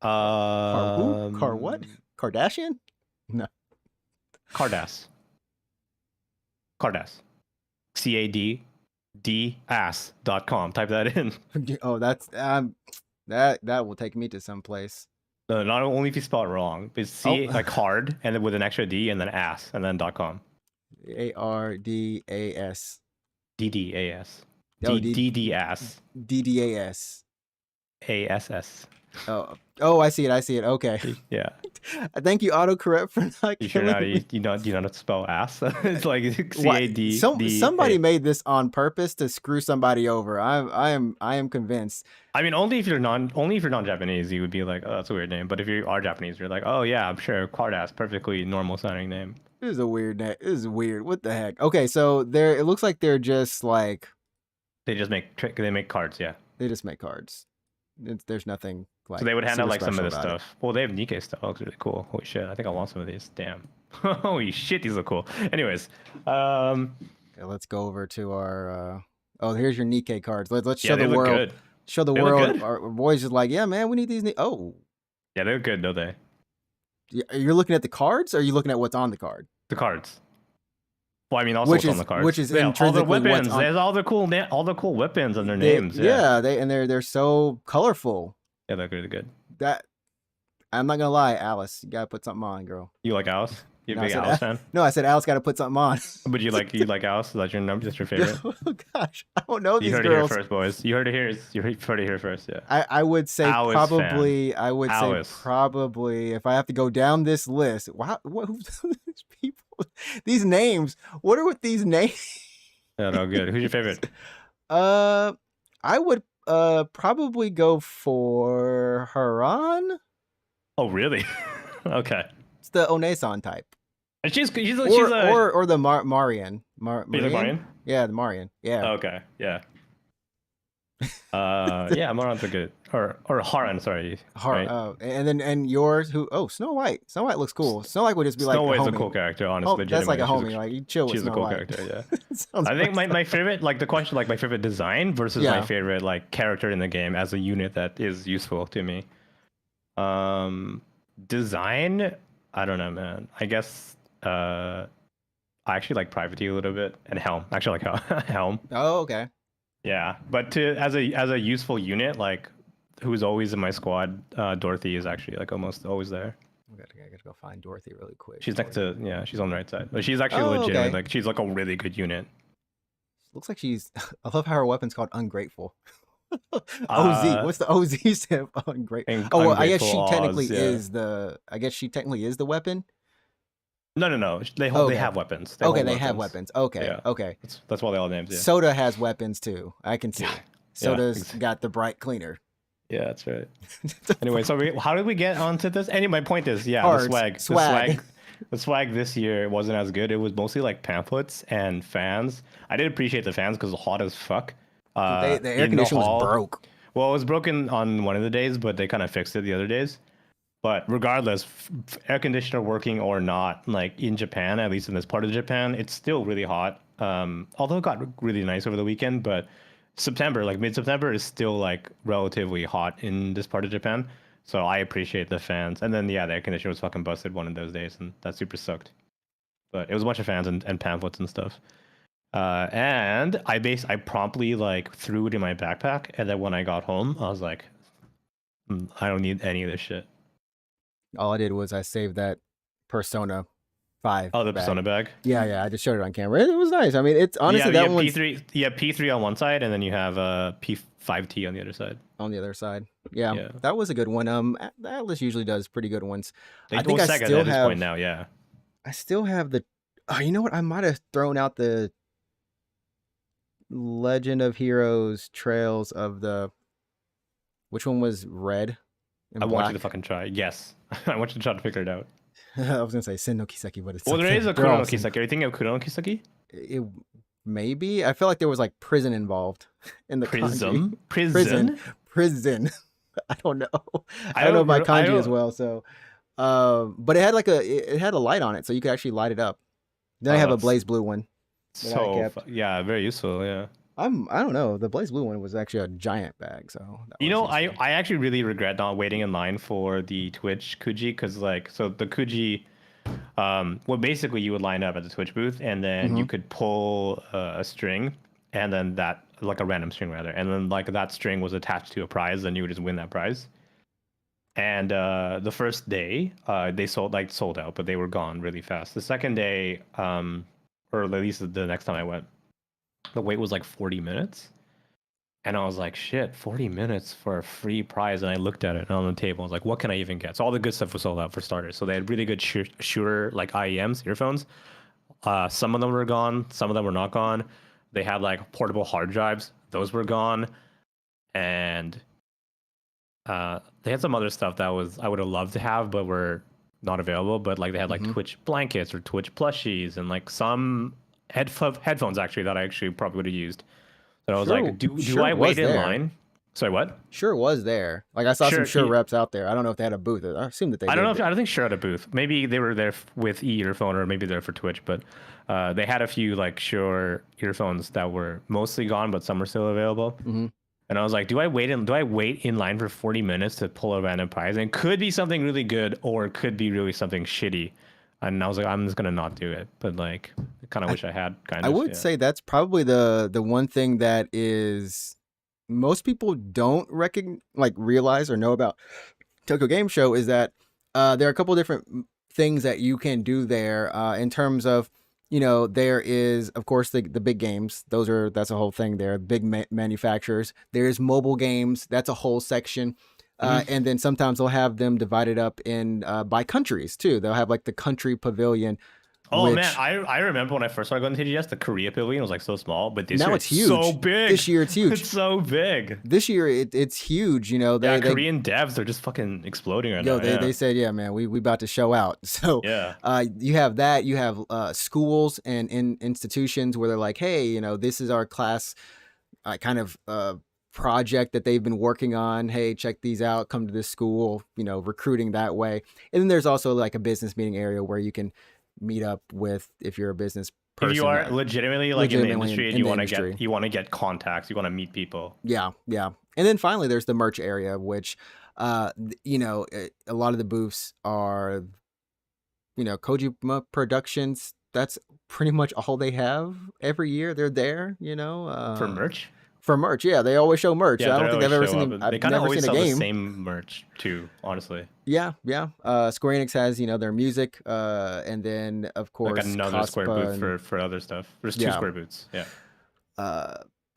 Um, car what? Kardashian? No. Cardass. Cardass. CADDAS.com. Type that in. Oh, that's that will take me to some place. No, not only if you spell it wrong. It's C Oh. like hard and then with an extra D and then ass and then .com. ARDAS. DDAS. Oh, DDAS. DDAS. ASS. Oh, I see it. Okay. Yeah. Thank you, autocorrect, for not You sure how killing me. you know how to spell ass? It's like What? CAD. Somebody made this on purpose to screw somebody over. I am convinced. I mean, only if you're non-Japanese, you would be like, oh, that's a weird name. But if you are Japanese, you're like, oh yeah, I'm sure, Cardass, perfectly normal sounding name. This is a weird name. This is weird. What the heck? Okay, so it looks like they're just like They just make cards, yeah. they just make cards. There's nothing like. So they would hand out super like some of special this about it. stuff. Well, they have Nikkei stuff. That looks really cool. Holy shit! I think I want some of these. Damn. Holy shit, these look cool. Anyways, Okay, let's go over to our. Oh, here's your Nikkei cards. Let's yeah, show they the look world. good. Show the They look world. good. Our boys just like, yeah, man, we need these. Oh, Yeah, they look good, don't they? you're looking at the cards, or are you looking at what's on the card? The cards. Well, I mean, also Which what's is- on the cards. which is all the intrinsically what's weapons. on- There's all the cool weapons and their They- names. Yeah, they're so colorful. yeah, they're really good. That I'm not gonna lie, Alice, you gotta put something on, girl. You like Alice? You a No, I big said Alice fan? No, I said Alice got to put something on. But you like Alice? Is that your number? That's your favorite? Oh gosh, I don't know You these heard it here girls. first, boys. You heard it here. You heard it here first. Yeah. I would say Alice probably. fan. I would Alice. say probably if I have to go down this list. Wow, who's these people? These names. What are with these names? Yeah, no, good. Who's your favorite? I would probably go for Haran. Oh, really? Okay. It's the Onesan type. And she's Or the Marian. Marian? Yeah, the Marian. Yeah. Okay, yeah. Yeah, Maran's a good or Haran, sorry. right? And yours who? Oh, Snow White. Snow White looks cool. Snow White would just be Snow like White's a a cool homie. character, honestly. Oh, that's like a legitimately. homie. Like you chill with She's Snow a cool White. character, yeah. Sounds I think perfect. my favorite, like the question, like my favorite design versus Yeah. my favorite like character in the game as a unit that is useful to me. Design, I don't know, man. I guess I actually like Privateer a little bit and Helm. I actually like Helm. Oh, okay. Yeah, but as a useful unit, like who's always in my squad, Dorothy is actually like almost always there. I gotta go find Dorothy really quick. She's next to she's on the right side. But she's actually Oh, legit. okay. Like she's like a really good unit. Looks like she's. I love how her weapon's called Ungrateful. OZ. What's the OZ stand for? Ungrateful. Oh, well, I guess she Ungrateful technically Oz, yeah. is the. I guess she technically is the weapon. No. They hold. They Okay. have weapons. Okay, they have weapons. Okay, Yeah. okay. That's why they all names. Yeah. Soda has weapons too. I can see. Yeah. Soda's ex- got the bright cleaner. Yeah, that's right. Anyway, so how did we get onto this? Anyway, my point is, yeah, Cards, the swag. the swag this year wasn't as good. It was mostly like pamphlets and fans. I did appreciate the fans because it was hot as fuck. The air conditioner was broke. Well, it was broken on one of the days, but they kind of fixed it the other days. But regardless, air conditioner working or not, like in Japan, at least in this part of Japan, it's still really hot. Although it got really nice over the weekend, but September, like mid-September, is still like relatively hot in this part of Japan. So I appreciate the fans. And then, yeah, the air conditioner was fucking busted one of those days, and that super sucked. But it was a bunch of fans and pamphlets and stuff. And I promptly like threw it in my backpack, and then when I got home, I was like, I don't need any of this shit. All I did was I saved that Persona 5. Oh, the bag. Persona bag. Yeah. I just showed it on camera. It was nice. I mean, it's honestly that one. You have P3 on one side, and then you have P5T on the other side. On the other side. Yeah, that was a good one. Atlas usually does pretty good ones. I think I still have. At this point now, yeah. I still have the. Oh, you know what? I might have thrown out the Legend of Heroes Trails of the. Which one was red? I want you to fucking try. Yes, I want you to try to figure it out. I was gonna say Sen no Kiseki, but it's well, there is a Kuro no Kiseki. Are you thinking of Kuro no Kiseki? It maybe. I feel like there was like prison involved in the prison. Kanji. Prison. I don't know. I don't know my kanji as well. So, but it had like it had a light on it, so you could actually light it up. Then I have a blaze blue one. So yeah, very useful. Yeah. I don't know. The blaze blue one was actually a giant bag, so I actually really regret not waiting in line for the Twitch Kuji because the Kuji, well basically you would line up at the Twitch booth and then you could pull a string and then that like a random string rather and then like that string was attached to a prize and you would just win that prize. And the first day they sold out, but they were gone really fast. The second day, or at least the next time I went, the wait was like 40 minutes. And I was like, shit, 40 minutes for a free prize. And I looked at it on the table. I was like, what can I even get? So all the good stuff was sold out for starters. So they had really good Shure like IEMs, earphones. Some of them were gone. Some of them were not gone. They had like portable hard drives. Those were gone. And they had some other stuff that I would have loved to have, but were not available. But like they had like Twitch blankets or Twitch plushies and like some headphones actually that I actually probably would have used. So I was like, do I wait in line? Sorry, what? Sure was there. Like I saw some Shure reps out there. I don't know if they had a booth. I assume that they did. I don't think Shure had a booth. Maybe they were there with earphone or maybe they're for Twitch, but they had a few like Shure earphones that were mostly gone, but some are still available. And I was like, do I wait in line for 40 minutes to pull a random prize? And it could be something really good or it could be really something shitty. And I was like, I'm just gonna not do it. But like, I kind of wish I had. I would say that's probably the one thing that is most people don't realize or know about Tokyo Game Show is that there are a couple of different things that you can do there in terms of, you know, there is of course the big games. That's a whole thing there. Big manufacturers. There's mobile games. That's a whole section. And then sometimes they'll have them divided up in by countries too. They'll have like the country pavilion. Oh man, I remember when I first started going to TGS, the Korea pavilion was like so small, but this now year it's huge. So big. This year it's huge. It's so big. This year it's huge. You know, Korean devs, they're just fucking exploding right now. They said, yeah, man, we about to show out. So you have that. You have schools and institutions where they're like, hey, you know, this is our class kind of project that they've been working on. Hey, check these out. Come to this school. You know, recruiting that way. And then there's also like a business meeting area where you can meet up with if you're a business person. If you are legitimately in the industry and you want to get contacts, you want to meet people. Yeah. And then finally, there's the merch area, which, you know, a lot of the booths are, you know, Kojima Productions. That's pretty much all they have every year. They're there, you know, for merch. For merch, yeah, they always show merch. Yeah, I don't think I've ever seen. They kind of always sell the same merch too, honestly. Yeah. Square Enix has, you know, their music, and then of course like another Square booth for other stuff. There's two Square booths. Yeah.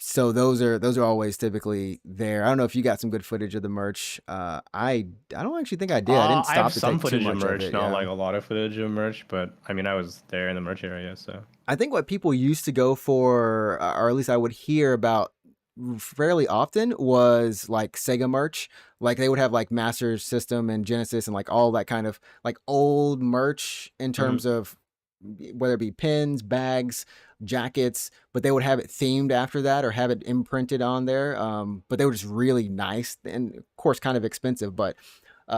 So those are always typically there. I don't know if you got some good footage of the merch. I don't actually think I did. I didn't I stop have to some take too footage of much of merch, it. not Yeah. like a lot of footage of merch, but I mean, I was there in the merch area, so. I think what people used to go for, or at least I would hear about fairly often, was like Sega merch. Like they would have like Master System and Genesis and like all that kind of like old merch in terms of whether it be pins, bags, jackets, but they would have it themed after that or have it imprinted on there. But they were just really nice and of course kind of expensive, but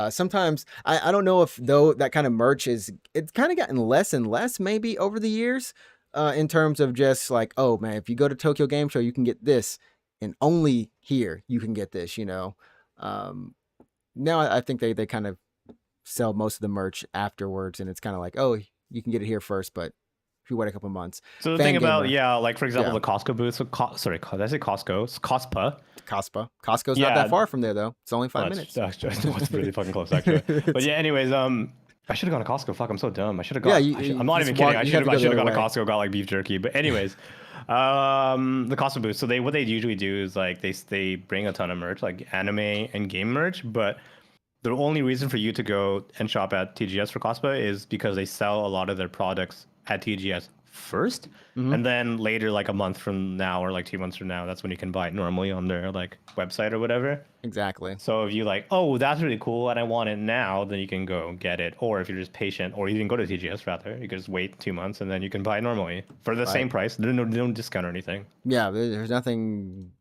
sometimes I don't know if though that kind of merch it's kind of gotten less and less maybe over the years, in terms of just like, oh man, if you go to Tokyo Game Show you can get this, and only here you can get this, um, now I think they kind of sell most of the merch afterwards, and it's kind of like, oh, you can get it here first, but if you wait a couple months. So the thing about, Fangamer. like for example, Yeah. the Costco booth. So sorry, did I say Costco? It's Cospa. Costco's not that Yeah. far from there though. It's only 5 minutes. It's really fucking close actually. But yeah, anyways, I should have gone to Costco. Fuck, I'm so dumb. I should have Yeah, gone. I'm not just even kidding. walk- I you should have have. to go the gone to other way. Costco, got like beef jerky. But anyways, the Costco booth. So what they usually do is like they bring a ton of merch, like anime and game merch. But the only reason for you to go and shop at TGS for Costco is because they sell a lot of their products at TGS first, and then later, like a month from now or like 2 months from now, that's when you can buy it normally on their like website or whatever. Exactly. So if you like, oh, that's really cool and I want it now, then you can go get it. Or if you're just patient, or you can go to TGS rather, you can just wait 2 months and then you can buy it normally for the same price. There's no discount or anything. Yeah, there's nothing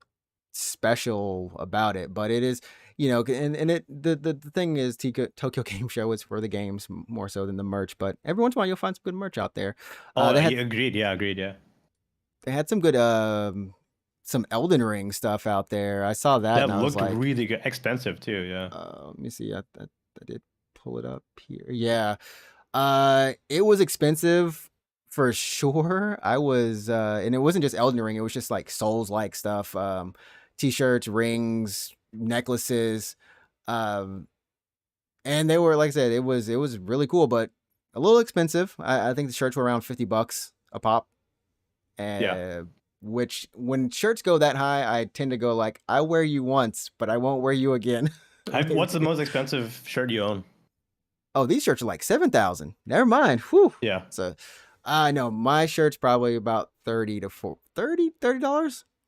special about it, but it is, and the thing is, Tokyo Game Show is for the games more so than the merch, but every once in a while you'll find some good merch out there. Agreed. Yeah. They had some good some Elden Ring stuff out there. I saw that and I was looked like, really good, expensive too. Yeah. let me see. I did pull it up here. Yeah. It was expensive for sure. I was and it wasn't just Elden Ring, it was just like Souls like stuff. T-shirts, rings, necklaces. And they were, like I said, it was really cool, but a little expensive. I think the shirts were around $50 a pop. Yeah. Which when shirts go that high, I tend to go like, I wear you once, but I won't wear you again. What's the most expensive shirt you own? Oh, these shirts are like 7,000. Never mind. Whew. Yeah. So I know my shirt's probably about $30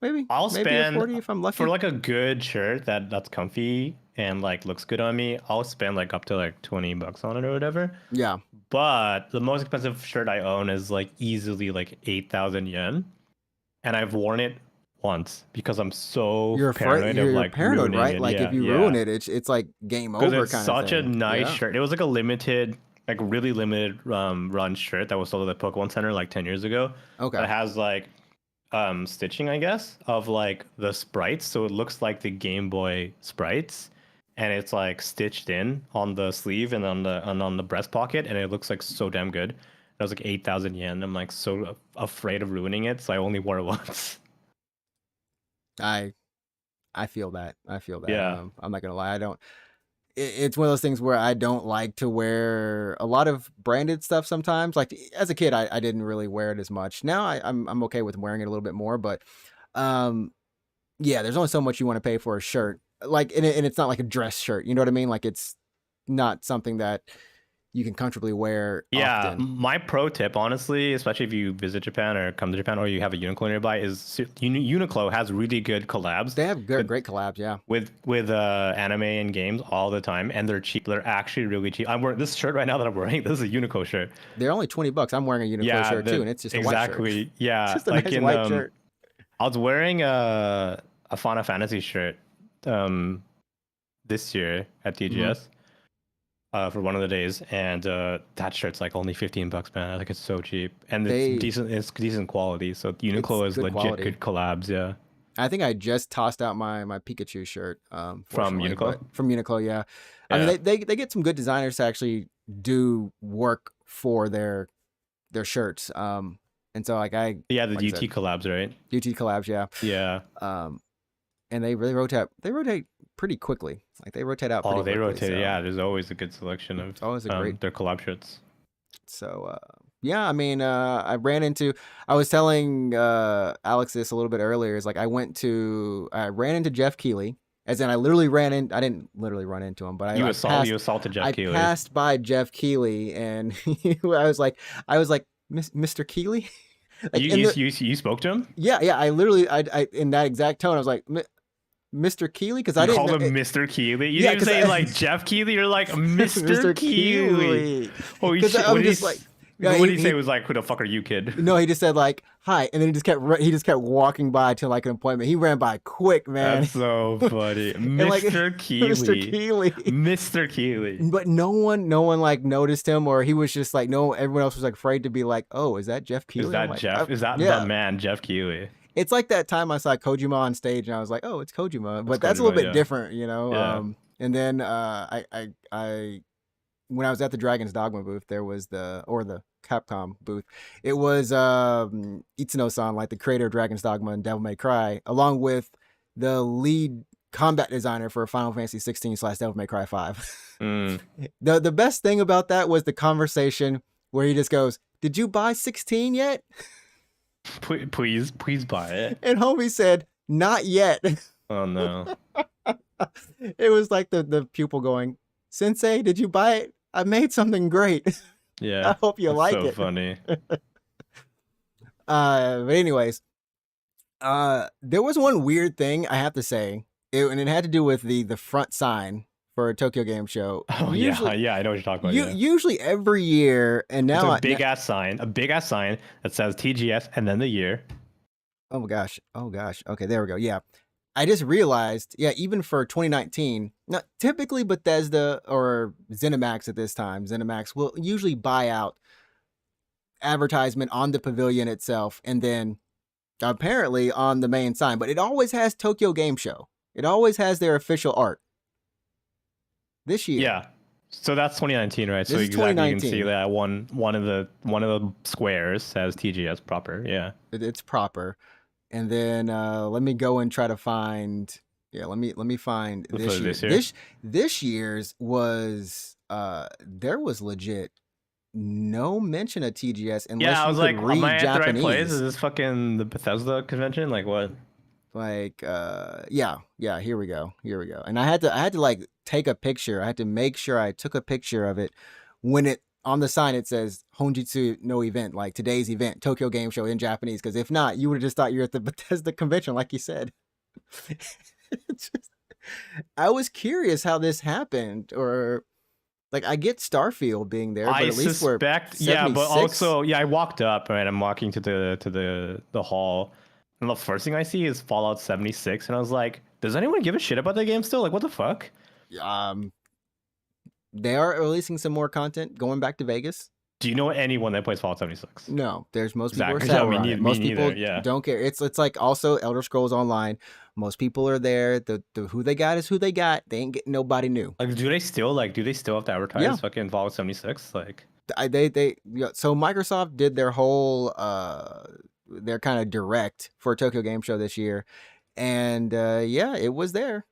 maybe. I'll maybe spend 40 if I'm lucky. for like a good shirt that's comfy and like looks good on me. I'll spend like up to like $20 on it or whatever. Yeah. But the most expensive shirt I own is like easily like 8,000 yen, and I've worn it once because I'm so You're paranoid of like paranoid, ruining right? it. Like if you ruin it, it's like game over because it's kind such of a thing. nice Yeah. shirt. It was like a limited, like really limited run shirt that was sold at the Pokemon Center like 10 years ago. Okay. It has like stitching, I guess, of like the sprites, so it looks like the Game Boy sprites, and it's like stitched in on the sleeve and on the breast pocket, and it looks like so damn good. It was like 8,000 yen. I'm like so afraid of ruining it, so I only wore it once. I feel that. Yeah. I'm not gonna lie. I don't. It's one of those things where I don't like to wear a lot of branded stuff sometimes. Like as a kid, I didn't really wear it as much. Now I'm okay with wearing it a little bit more, but yeah, there's only so much you want to pay for a shirt. Like and it's not like a dress shirt. You know what I mean? Like it's not something that you can comfortably wear. Yeah, often. my pro tip, honestly, especially if you visit Japan or come to Japan or you have a Uniqlo nearby, is Uniqlo has really good collabs. They have great collabs. Yeah. With anime and games all the time, and they're cheap. They're actually really cheap. I'm wearing this shirt right now that I'm wearing. This is a Uniqlo shirt. They're only $20. I'm wearing a Uniqlo shirt too, and it's just a white shirt. Exactly. Yeah, It's just a like nice in white shirt. I was wearing a Final Fantasy shirt this year at TGS. For one of the days, and that shirt's like only $15, man. I think it's so cheap, and it's decent. It's decent quality. So Uniqlo is legit quality. good collabs. Yeah. I think I just tossed out my Pikachu shirt From Uniqlo. From Uniqlo, yeah. I mean, they get some good designers to actually do work for their shirts. And so like the UT collabs, right? UT collabs, yeah. Yeah. And they really rotate pretty quickly. Like they rotate out. Oh, they quickly, rotate. so Yeah, there's always a good selection of always a great their collab shirts. So Yeah, I mean, I was telling Alex this a little bit earlier. Is like I ran into Jeff Keighley, as in I didn't literally run into him, but You I assaulted Jeff Keighley. passed by Jeff Keighley, and I was like, Mr. Keighley, like You spoke to him? yeah, I literally, I in that exact tone, I was like, Mr. Keighley, because I You didn't called know him Mr. Keighley. You didn't say like Jeff Keighley. You're like Mr. Keighley. Holy shit! I'm What just like, yeah, did he say? Was like, who the fuck are you, kid? no, he just said like hi, and then he just kept walking by to like an appointment. He ran by quick, man. That's so funny, Mr. Keighley. Mr. Keighley. Mr. Keighley. But no one like noticed him, or he was just like no. Everyone else was like afraid to be like, oh, is that Jeff Keighley? Is that like, Jeff? Is that yeah. the man, Jeff Keighley? It's like that time I saw Kojima on stage, and I was like, oh, it's Kojima, but that's a Kojima, little bit yeah. different, you know. Yeah. And then I when I was at the Dragon's Dogma booth, there was the Capcom booth. It was Itsuno-san, like the creator of Dragon's Dogma and Devil May Cry, along with the lead combat designer for Final Fantasy 16/Devil May Cry 5. The best thing about that was the conversation where he just goes, "Did you buy 16 yet?" Please buy it. And homie said, "Not yet." Oh no. It was like the pupil going, "Sensei, did you buy it? I made something great." Yeah. I hope you like so it. Funny. But anyways, there was one weird thing I have to say, and it had to do with the front sign for a Tokyo Game Show. Oh Usually, yeah, I know what you're talking about. Usually every year, and now it's a big ass sign that says TGS and then the year. Oh gosh. Okay, there we go. Yeah. I just realized, yeah, even for 2019, not typically Bethesda or ZeniMax at this time, ZeniMax will usually buy out advertisement on the pavilion itself and then apparently on the main sign, but it always has Tokyo Game Show. It always has their official art. This year. Yeah. So that's 2019, right? So This is exactly you can 2019. see that one of the squares says TGS proper. Yeah. It's proper. And then let me go and try to find. Yeah, let me find this year. This year's was there was legit no mention of TGS unless I was you like, could read am I at the right Japanese. place? Is this fucking the Bethesda convention? Like what? Like yeah, here we go. And I had to like take a picture. I had to make sure I took a picture of it when it on the sign it says Honjitsu no event, like today's event, Tokyo Game Show in Japanese, because if not, you would have just thought you're at the Bethesda convention, like you said. I was curious how this happened, or like I get Starfield being there, but I at least suspect, we're 76. yeah, but also, yeah, I walked up and I'm walking to the hall, and the first thing I see is Fallout 76, and I was like, does anyone give a shit about that game still? Like, what the fuck? They are releasing some more content, going back to Vegas. Do you know anyone that plays Fallout 76? No, there's most people Exactly. are sour No, me on it. neither- Most me people neither, yeah. don't care. It's like also Elder Scrolls Online. Most people are there. The who they got is who they got. They ain't getting nobody new. Like, do they still have to advertise Yeah. fucking Fallout 76? Like, So Microsoft did their whole their kind of direct for Tokyo Game Show this year, and yeah, it was there.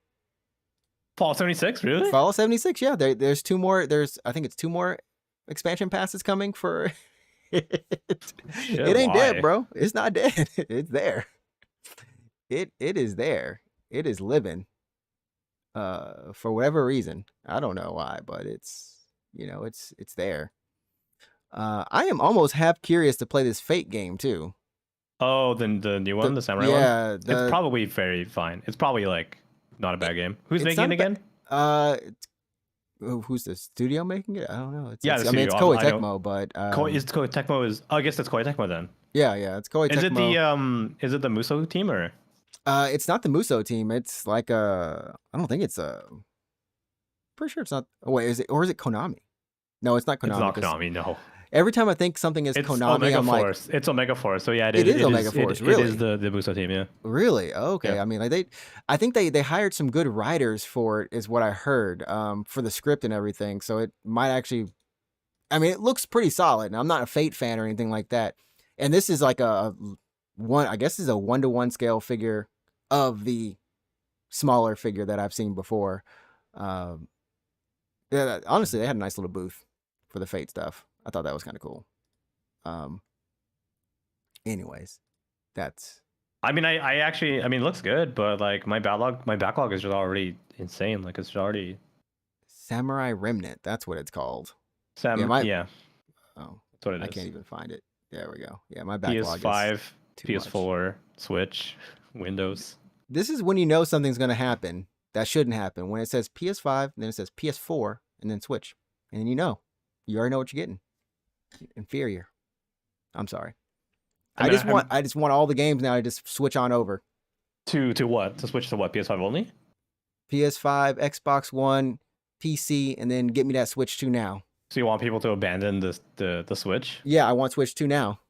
Fallout 76, really? Fallout 76, yeah. There's two more. I think it's two more expansion passes coming for. It ain't dead, why? bro. It's not dead. It's there. It is there. It is living. For whatever reason, I don't know why, but it's it's there. I am almost half curious to play this Fate game too. Oh, the new one, the samurai one? Yeah, It's probably very fine. It's probably like not a bad game. Who's it's making it again? Who's the studio making it? I don't know. Yeah, I the mean, it's studio, Koei I know. Tecmo, but Koei Tecmo is. Oh, I guess that's Koei Tecmo then. yeah, it's Koei Is Tecmo. it the Muso team or? It's not the Muso team. It's like I don't think it's pretty sure it's not. Oh, wait, is it Konami? No, it's not Konami. It's not 'cause Konami. No. Every time I think something is It's Konami, Omega I'm like, Force. It's Omega Force. So yeah, It is Omega Force, It really? is the Muso team. Yeah. really? Okay. Yeah. I mean, like I think they hired some good writers for it, is what I heard, for the script and everything. So it might actually, I mean, it looks pretty solid. And I'm not a Fate fan or anything like that. And this is like a one, I guess, is a 1-to-1 scale figure of the smaller figure that I've seen before. Yeah, honestly, they had a nice little booth for the Fate stuff. I thought that was kind of cool. Anyways, that's I mean, I actually, I mean, it looks good, but like my backlog is just already insane. Like it's already Samurai Remnant. That's what it's called. Sam. Yeah, Yeah, Oh, that's what it is. I can't even find it. There we go. Yeah, my backlog is PS5, too much. PS4, Switch, Windows. This is when you know something's going to happen that shouldn't happen. When it says PS5, then it says PS4, and then Switch. And you know. You already know what you're getting. Inferior. I'm sorry. I just want all the games now to just switch on over. To what? To switch to what? PS5 only? PS5, Xbox One, PC, and then get me that Switch 2 now. So you want people to abandon the Switch? Yeah, I want Switch 2 now.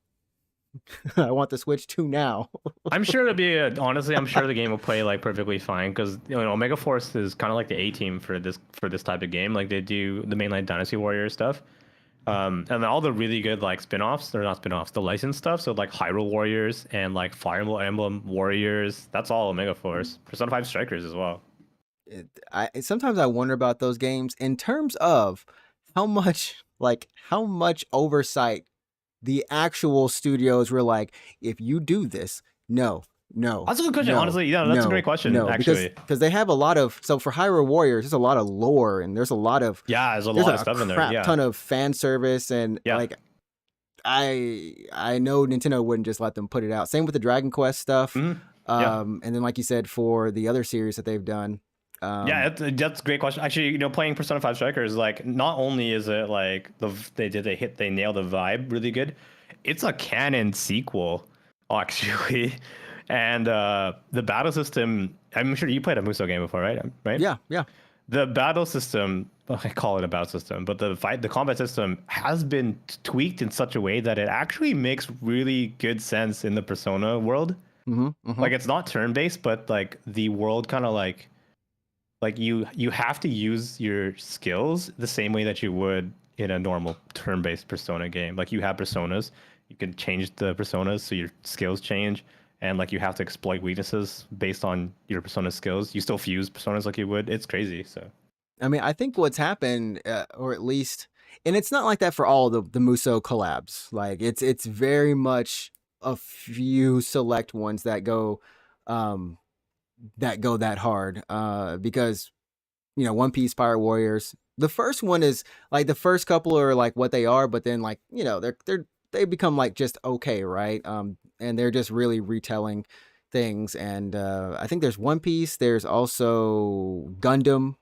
I want the Switch 2 now. I'm sure it'll be honestly, I'm sure the game will play like perfectly fine because Omega Force is kind of like the A team for this type of game. Like they do the mainline Dynasty Warrior stuff, and all the really good like spin-offs. They're not spin-offs, the licensed stuff. So like Hyrule Warriors and like Fire Emblem Warriors. That's all Omega Force. Persona 5 Strikers as well. Sometimes I wonder about those games in terms of how much oversight the actual studios were like, if you do this, no. That's a good question, honestly. Yeah, that's a great question, actually. Because they have a lot of, so for Hyrule Warriors, there's a lot of lore and there's a lot of there's a lot of stuff in there. Crap ton of fan service and like I know Nintendo wouldn't just let them put it out. Same with the Dragon Quest stuff. And then like you said, for the other series that they've done. That's a great question. Actually, playing Persona 5 Strikers, like not only is it like they nailed the vibe really good, it's a canon sequel actually, and the battle system. I'm sure you played a Musou game before, right? Right? Yeah. The battle system, I call it a battle system, but the combat system has been tweaked in such a way that it actually makes really good sense in the Persona world. Like it's not turn-based, but like the world kind of like you have to use your skills the same way that you would in a normal turn-based Persona game. Like you have personas, you can change the personas so your skills change, and like you have to exploit weaknesses based on your persona skills. You still fuse personas like you would. It's crazy. So I mean, I think what's happened, or at least, and it's not like that for all the Musou collabs. Like it's very much a few select ones that go that hard, because One Piece, Pirate Warriors, the first one is like, the first couple are like what they are, but then like they become like just okay, right? And they're just really retelling things. And I think there's One Piece, there's also Gundam.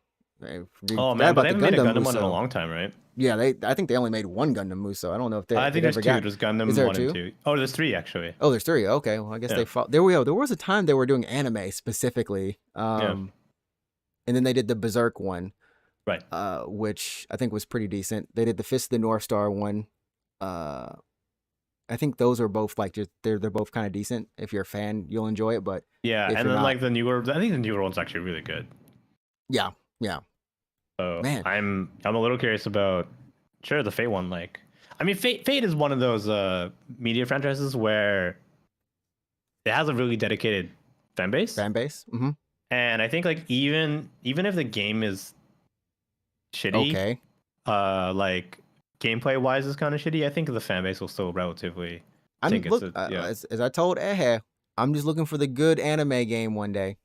Oh man, but they haven't made a Gundam one in a long time, right? Yeah, I think they only made one Gundam Musou. I don't know if I think there's two. There's Gundam 1 and 2. Oh, there's 3 actually. Oh, there's 3. Okay, well I guess they fought. There we go. There was a time they were doing anime specifically, and then they did the Berserk one, right? Which I think was pretty decent. They did the Fist of the North Star one. I think those are both like just they're both kind of decent. If you're a fan, you'll enjoy it. But and then like the newer, I think the newer one's actually really good. Yeah. So man, I'm a little curious about the Fate one. Like, I mean, Fate is one of those media franchises where it has a really dedicated fan base. Mm-hmm. And I think like even if the game is shitty, like gameplay wise is kind of shitty, I think the fan base will still relatively. As I told Ehe, I'm just looking for the good anime game one day.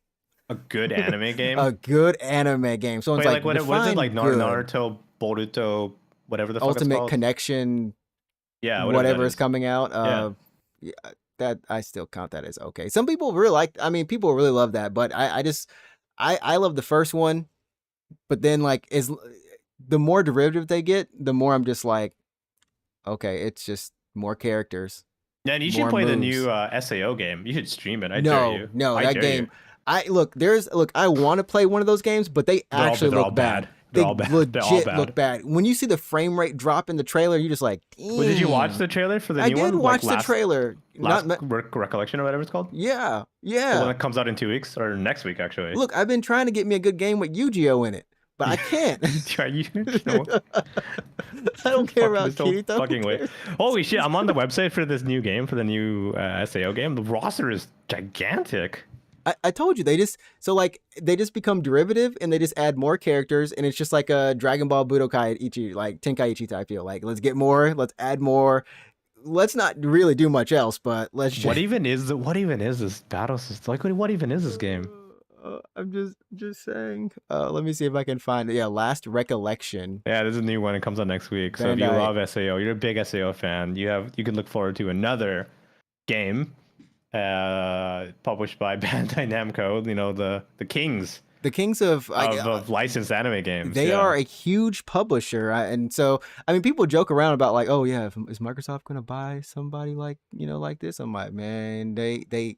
A good anime game? A good anime game. So it's like what is it like? Naruto, Boruto, whatever the fuck Ultimate it's called? Connection. Yeah, whatever is coming out. That I still count that as okay. Some people really people really love that, but I love the first one. But then like the more derivative they get, the more I'm just like, okay, it's just more characters. Yeah, and you should play the new SAO game. You should stream it. I dare you. No, that game. I want to play one of those games, but they actually look bad. They legit look bad. When you see the frame rate drop in the trailer, you're just like, well, did you watch the trailer for the new one? I did watch the trailer. Recollection or whatever it's called? Yeah. The one that comes out in 2 weeks or next week, actually. Look, I've been trying to get me a good game with Yu-Gi-Oh in it, but I can't. I don't care about Kirito. Fucking way. Holy shit, I'm on the website for this new game, for the new SAO game. The roster is gigantic. I told you, they just become derivative and they just add more characters, and it's just like a Dragon Ball Budokai Ichi, like Tenkaichi type feel. Like, let's get more, let's add more, let's not really do much else, but let's just... What even is this battle system? Like, what even is this game? I'm just saying. Let me see if I can find it. Yeah, Last Recollection. Yeah, this is a new one. It comes out next week. So if you love SAO, you're a big SAO fan, you can look forward to another game published by Bandai Namco. You know, the kings. The kings of licensed anime games. They are a huge publisher, and so I mean, people joke around about like, oh yeah, is Microsoft gonna buy somebody like like this? I'm like, man, they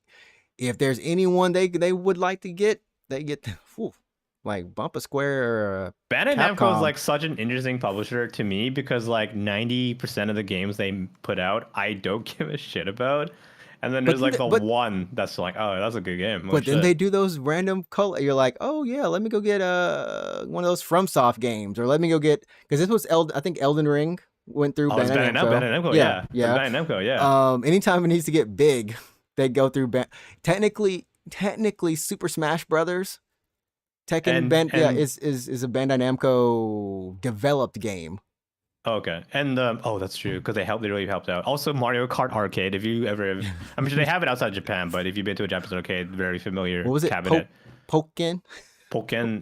if there's anyone they would like to get, they get like Bump a Square or Bandai Namco is like such an interesting publisher to me because like 90% of the games they put out, I don't give a shit about. And then there's like the one that's like, oh, that's a good game. But then they do those random color. You're like, oh yeah, let me go get one of those FromSoft games, or let me go get, because this was I think Elden Ring went through Bandai Namco. Yeah. Bandai Namco, yeah. Anytime it needs to get big, they go through technically Super Smash Brothers. Tekken is a Bandai Namco developed game. Okay, and that's true because they really helped out. Also, Mario Kart Arcade. If you ever, I'm sure they have it outside Japan, but if you've been to a Japanese arcade, very familiar. What was it? Cabinet. Pokken.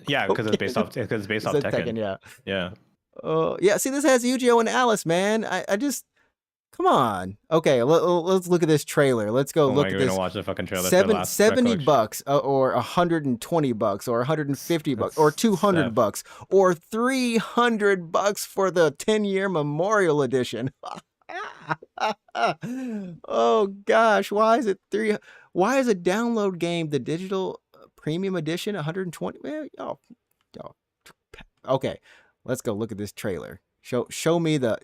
Yeah, because it's based off Tekken. Yeah. Yeah. See, this has Yu-Gi-Oh and Alice, man. I just come on. Okay, let's look at this trailer. Let's go look at this. We're gonna watch the fucking trailer. $70 or $120 or $150 or $200 or $300 for the 10-year Memorial Edition. Oh gosh, why is it why is a download game the digital premium edition 120? Okay, let's go look at this trailer. Show me the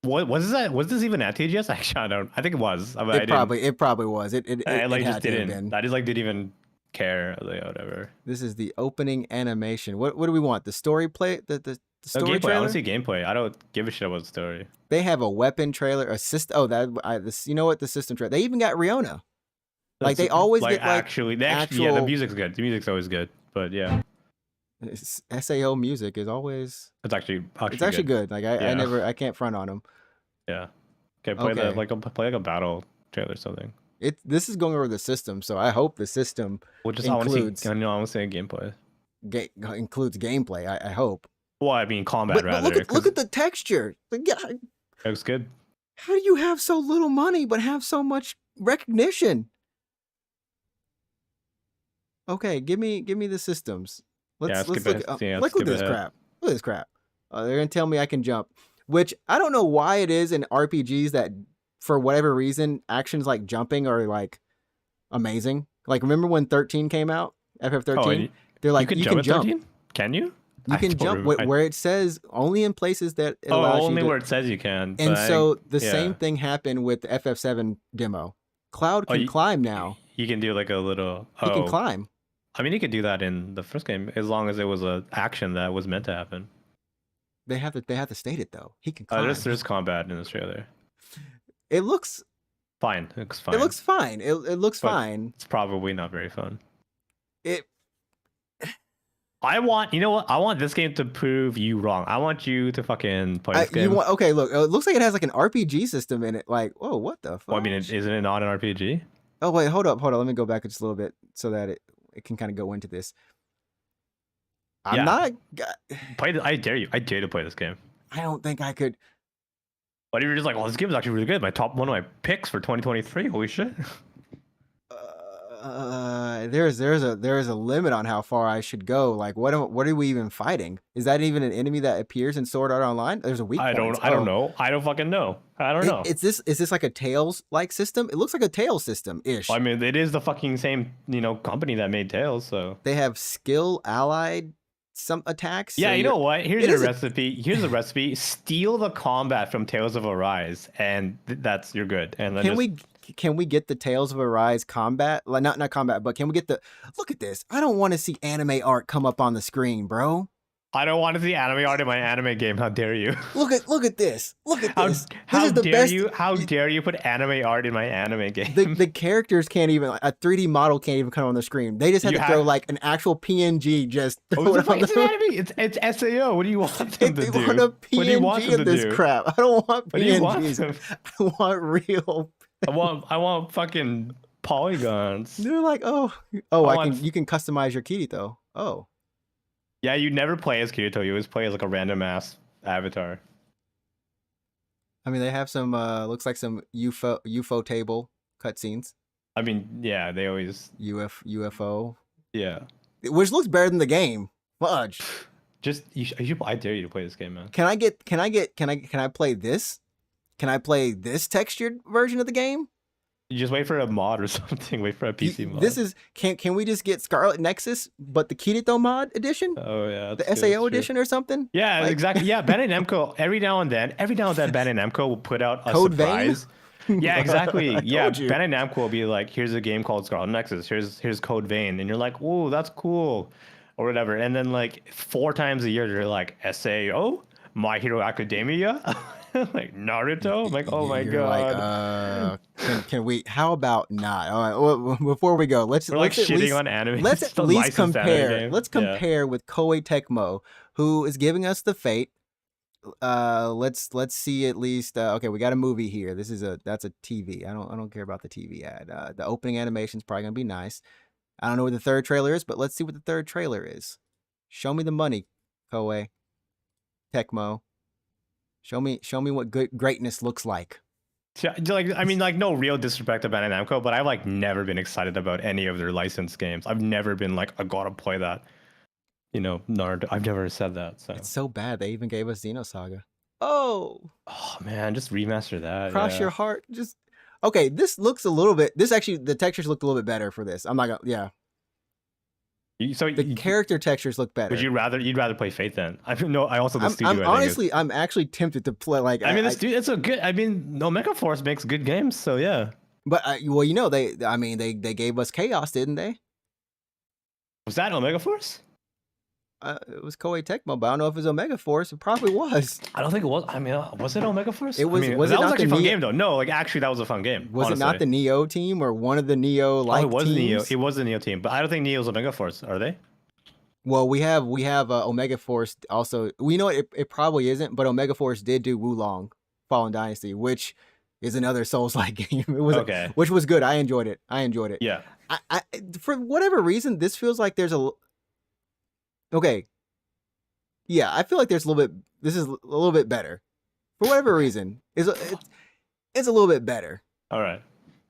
What was that? Was this even at TGS? Actually, I think it was. It probably was. It just didn't. I just didn't even care. Whatever. This is the opening animation. What do we want? The story play? The story gameplay. trailer? I want to see gameplay. I don't give a shit about the story. They have a weapon trailer, a system. Oh, you know what? The system trailer. They even got Riona. Like they always get actual. Yeah, the music's good. The music's always good. But yeah. SAO music is always. It's actually good. Like I can't front on them. Yeah. Okay, play a battle trailer or something. This is going over the system, so I hope the system includes. I want to see gameplay. Includes gameplay. I hope. Well, I mean combat rather. Look at the texture. It looks good. How do you have so little money but have so much recognition? Okay, give me the systems. Let's look at this crap. Look at this crap. They're gonna tell me I can jump. Which I don't know why it is in RPGs that, for whatever reason, actions like jumping are like amazing. Like remember when 13 came out, FF13? They're like you can jump. 13? Can you? You can jump where it says only in places that it allows only you to, where it says you can. And so the same thing happened with the FF7 demo. Cloud can climb now. You can do like a little. He can climb. I mean, he could do that in the first game as long as it was an action that was meant to happen. They have to state it though. He can climb. There's combat in this trailer. It looks fine. It looks fine. It looks fine. It looks fine. It's probably not very fun. I want this game to prove you wrong. I want you to fucking play this game. Look, it looks like it has like an RPG system in it. Like, whoa, what the fuck? Well, I mean, isn't it not an RPG? Oh wait, hold up. Let me go back just a little bit so that it can kind of go into this. I dare you. I dare to play this game. I don't think I could. But if you're just like, this game is actually really good. One of my picks for 2023. Holy shit. There's a limit on how far I should go. Like, what are we even fighting? Is that even an enemy that appears in Sword Art Online? There's a weak point. I don't know. I don't fucking know. I don't know. Is this like a Tales like system? It looks like a Tales system ish. Well, I mean, it is the fucking same company that made Tales. So they have skill allied some attacks. Yeah, so you know what? Here's a recipe. Steal the combat from Tales of Arise, and you're good. And then can we get the Tales of Arise combat? Like not combat, but can we get look at this? I don't want to see anime art come up on the screen, bro. I don't want to see anime art in my anime game. How dare you? Look at this. Look at How, this. how This is the dare best. you? How dare you put anime art in my anime game? The characters can't even, a 3D model can't even come on the screen. They just had You to throw have- like an actual PNG. Just Oh, throw it on it's the an anime. It's SAO. What do you want them to They do? want a What do you want PNG them of to this do? crap. I don't want What do you want? PNGs. I want real. I want fucking polygons. They're like, oh, you can customize your Kirito. Oh, Yeah, you never play as Kirito. You always play as like a random ass avatar. I mean, they have some looks like some UFO table cutscenes. I mean, yeah, they always UFO, yeah. which looks better than the game. Fudge. Just I dare you to play this game, man. Can I play this? Can I play this textured version of the game? You just wait for a mod or something. Wait for a PC mod. This is can we just get Scarlet Nexus but the Kirito mod edition? Oh yeah, The that's good, SAO that's true. edition or something? Yeah, Like- exactly. Yeah, Bandai Namco. Every now and then, Bandai Namco will put out a Code Vein? surprise. Yeah, exactly. I Yeah, told you. Bandai Namco will be like, "Here's a game called Scarlet Nexus. Here's Code Vein," and you're like, "Whoa, that's cool," or whatever. And then like 4 times a year, they're like, "SAO, My Hero Academia." Like Naruto. I'm like, oh my You're god. Like, can we? How about not? All right. Well, before we go, let's We're like at shitting least, on anime. let's It's at the least licensed anime compare. game. Let's Yeah. compare with Koei Tecmo, who is giving us the Fate. Let's see at least. Okay, we got a movie here. That's a TV. I don't care about the TV ad. The opening animation is probably gonna be nice. I don't know what the third trailer is, but let's see what the third trailer is. Show me the money, Koei Tecmo. Show me what good greatness looks like. Yeah, like I mean, like no real disrespect to Bandai Namco, but I've like never been excited about any of their licensed games. I've never been like, I gotta play that. You know, Naruto. I've never said that. So. It's so bad. They even gave us Xenosaga. Oh, Man, just remaster that. cross yeah. your heart. Just okay. This looks a little bit. This actually, the textures look a little bit better for this. I'm not gonna. Yeah, So the character textures look better. would you'd rather play Fate then? I no. I also the studio. I I'm think, is- honestly, I'm actually tempted to play. Like, I mean, it's a good. I mean, Omega Force makes good games, so yeah. but well, you know, they gave us Chaos, didn't they? Was that Omega Force? It was Koei Tecmo, but I don't know if it was Omega Force. It probably was. I don't think it was. I mean, was it Omega Force? It was- I mean, was that it was not actually a the fun Neo- game though. No, like actually, that was a fun game. Was it not the honestly. Neo team or one of the Neo Oh, like it was teams? Neo. It was the Neo team, but I don't think Neo's Omega Force. Are they? Well, we have Omega Force also. We know it probably isn't, but Omega Force did do Wulong Fallen Dynasty, which is another Souls-like game. It was Okay. which was good. I enjoyed it. Yeah. I for whatever reason, this feels like there's okay. Yeah, I feel like there's a little bit. This is a little bit better. For whatever reason, it's a little bit better. All right.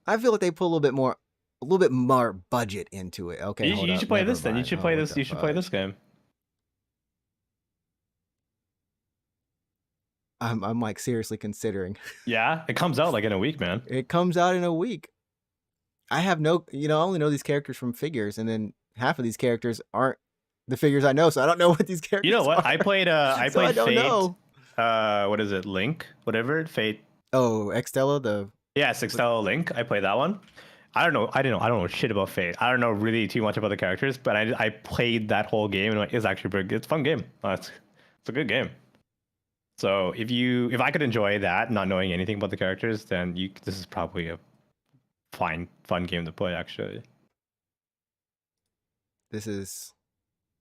I feel like they put a little bit more budget into it. Okay, hold You up, should play never this then. You mind. should play Hold this. the You should play fuck. this game. I'm like seriously considering. Yeah, it comes out like in a week, man. It comes out in a week. I have no, I only know these characters from figures, and then half of these characters aren't the figures I know, so I don't know what these characters. You know what? are. I played. I So I played don't Fate. know. What is it? Link, whatever. Fate. Oh, Extella, the Yeah, Sixtella Link. I played that one. I don't know. I don't know shit about Fate. I don't know really too much about the characters, but I played that whole game and it's actually pretty good. It's a fun game. It's a good game. So if I could enjoy that, not knowing anything about the characters, then this is probably a fun game to play. Actually, this is,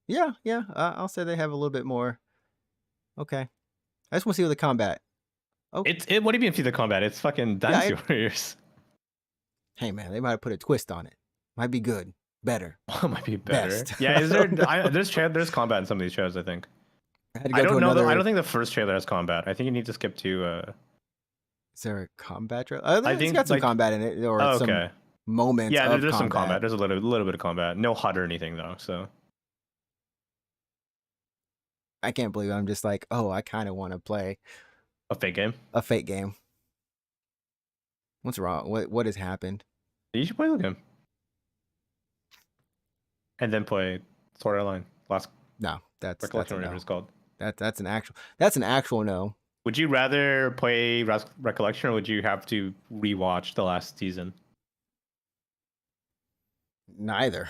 yeah. I'll say they have a little bit more. Okay, I just want to see what the combat. what do you mean see the combat? It's fucking Dynasty Warriors. Hey man, they might have put a twist on it. Might be good, better. It might be better. Best. Yeah, is there? There's combat in some of these shows. I think. I had to I go to don't know. another. I don't think the first trailer has combat. I think you need to skip to. Is there a combat trailer? I It's think, got some like- combat in it, or Oh, some okay. moments. Yeah, of there's some combat. There's a little bit of combat. No HUD or anything though. So I can't believe I'm just like, oh, I kind of want to play a fake game. a Fate game. What's wrong? What has happened? You should play the game. And then play Sword Art Online. Last No, that's a Recollection, no. whatever it's called. That's an actual no. Would you rather play Recollection or would you have to rewatch the last season? Neither.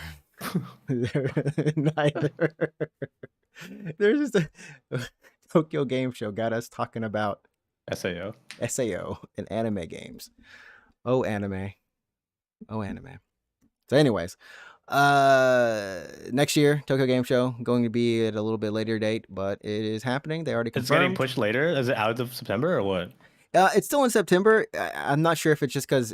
Neither. There's just a Tokyo Game Show got us talking about SAO. SAO and anime games. Oh, anime. Oh, anime. So, anyways, next year Tokyo Game Show going to be at a little bit later date, but it is happening. They already It's getting confirmed. pushed later. Is it out of September or what? It's still in September. I'm not sure if it's just because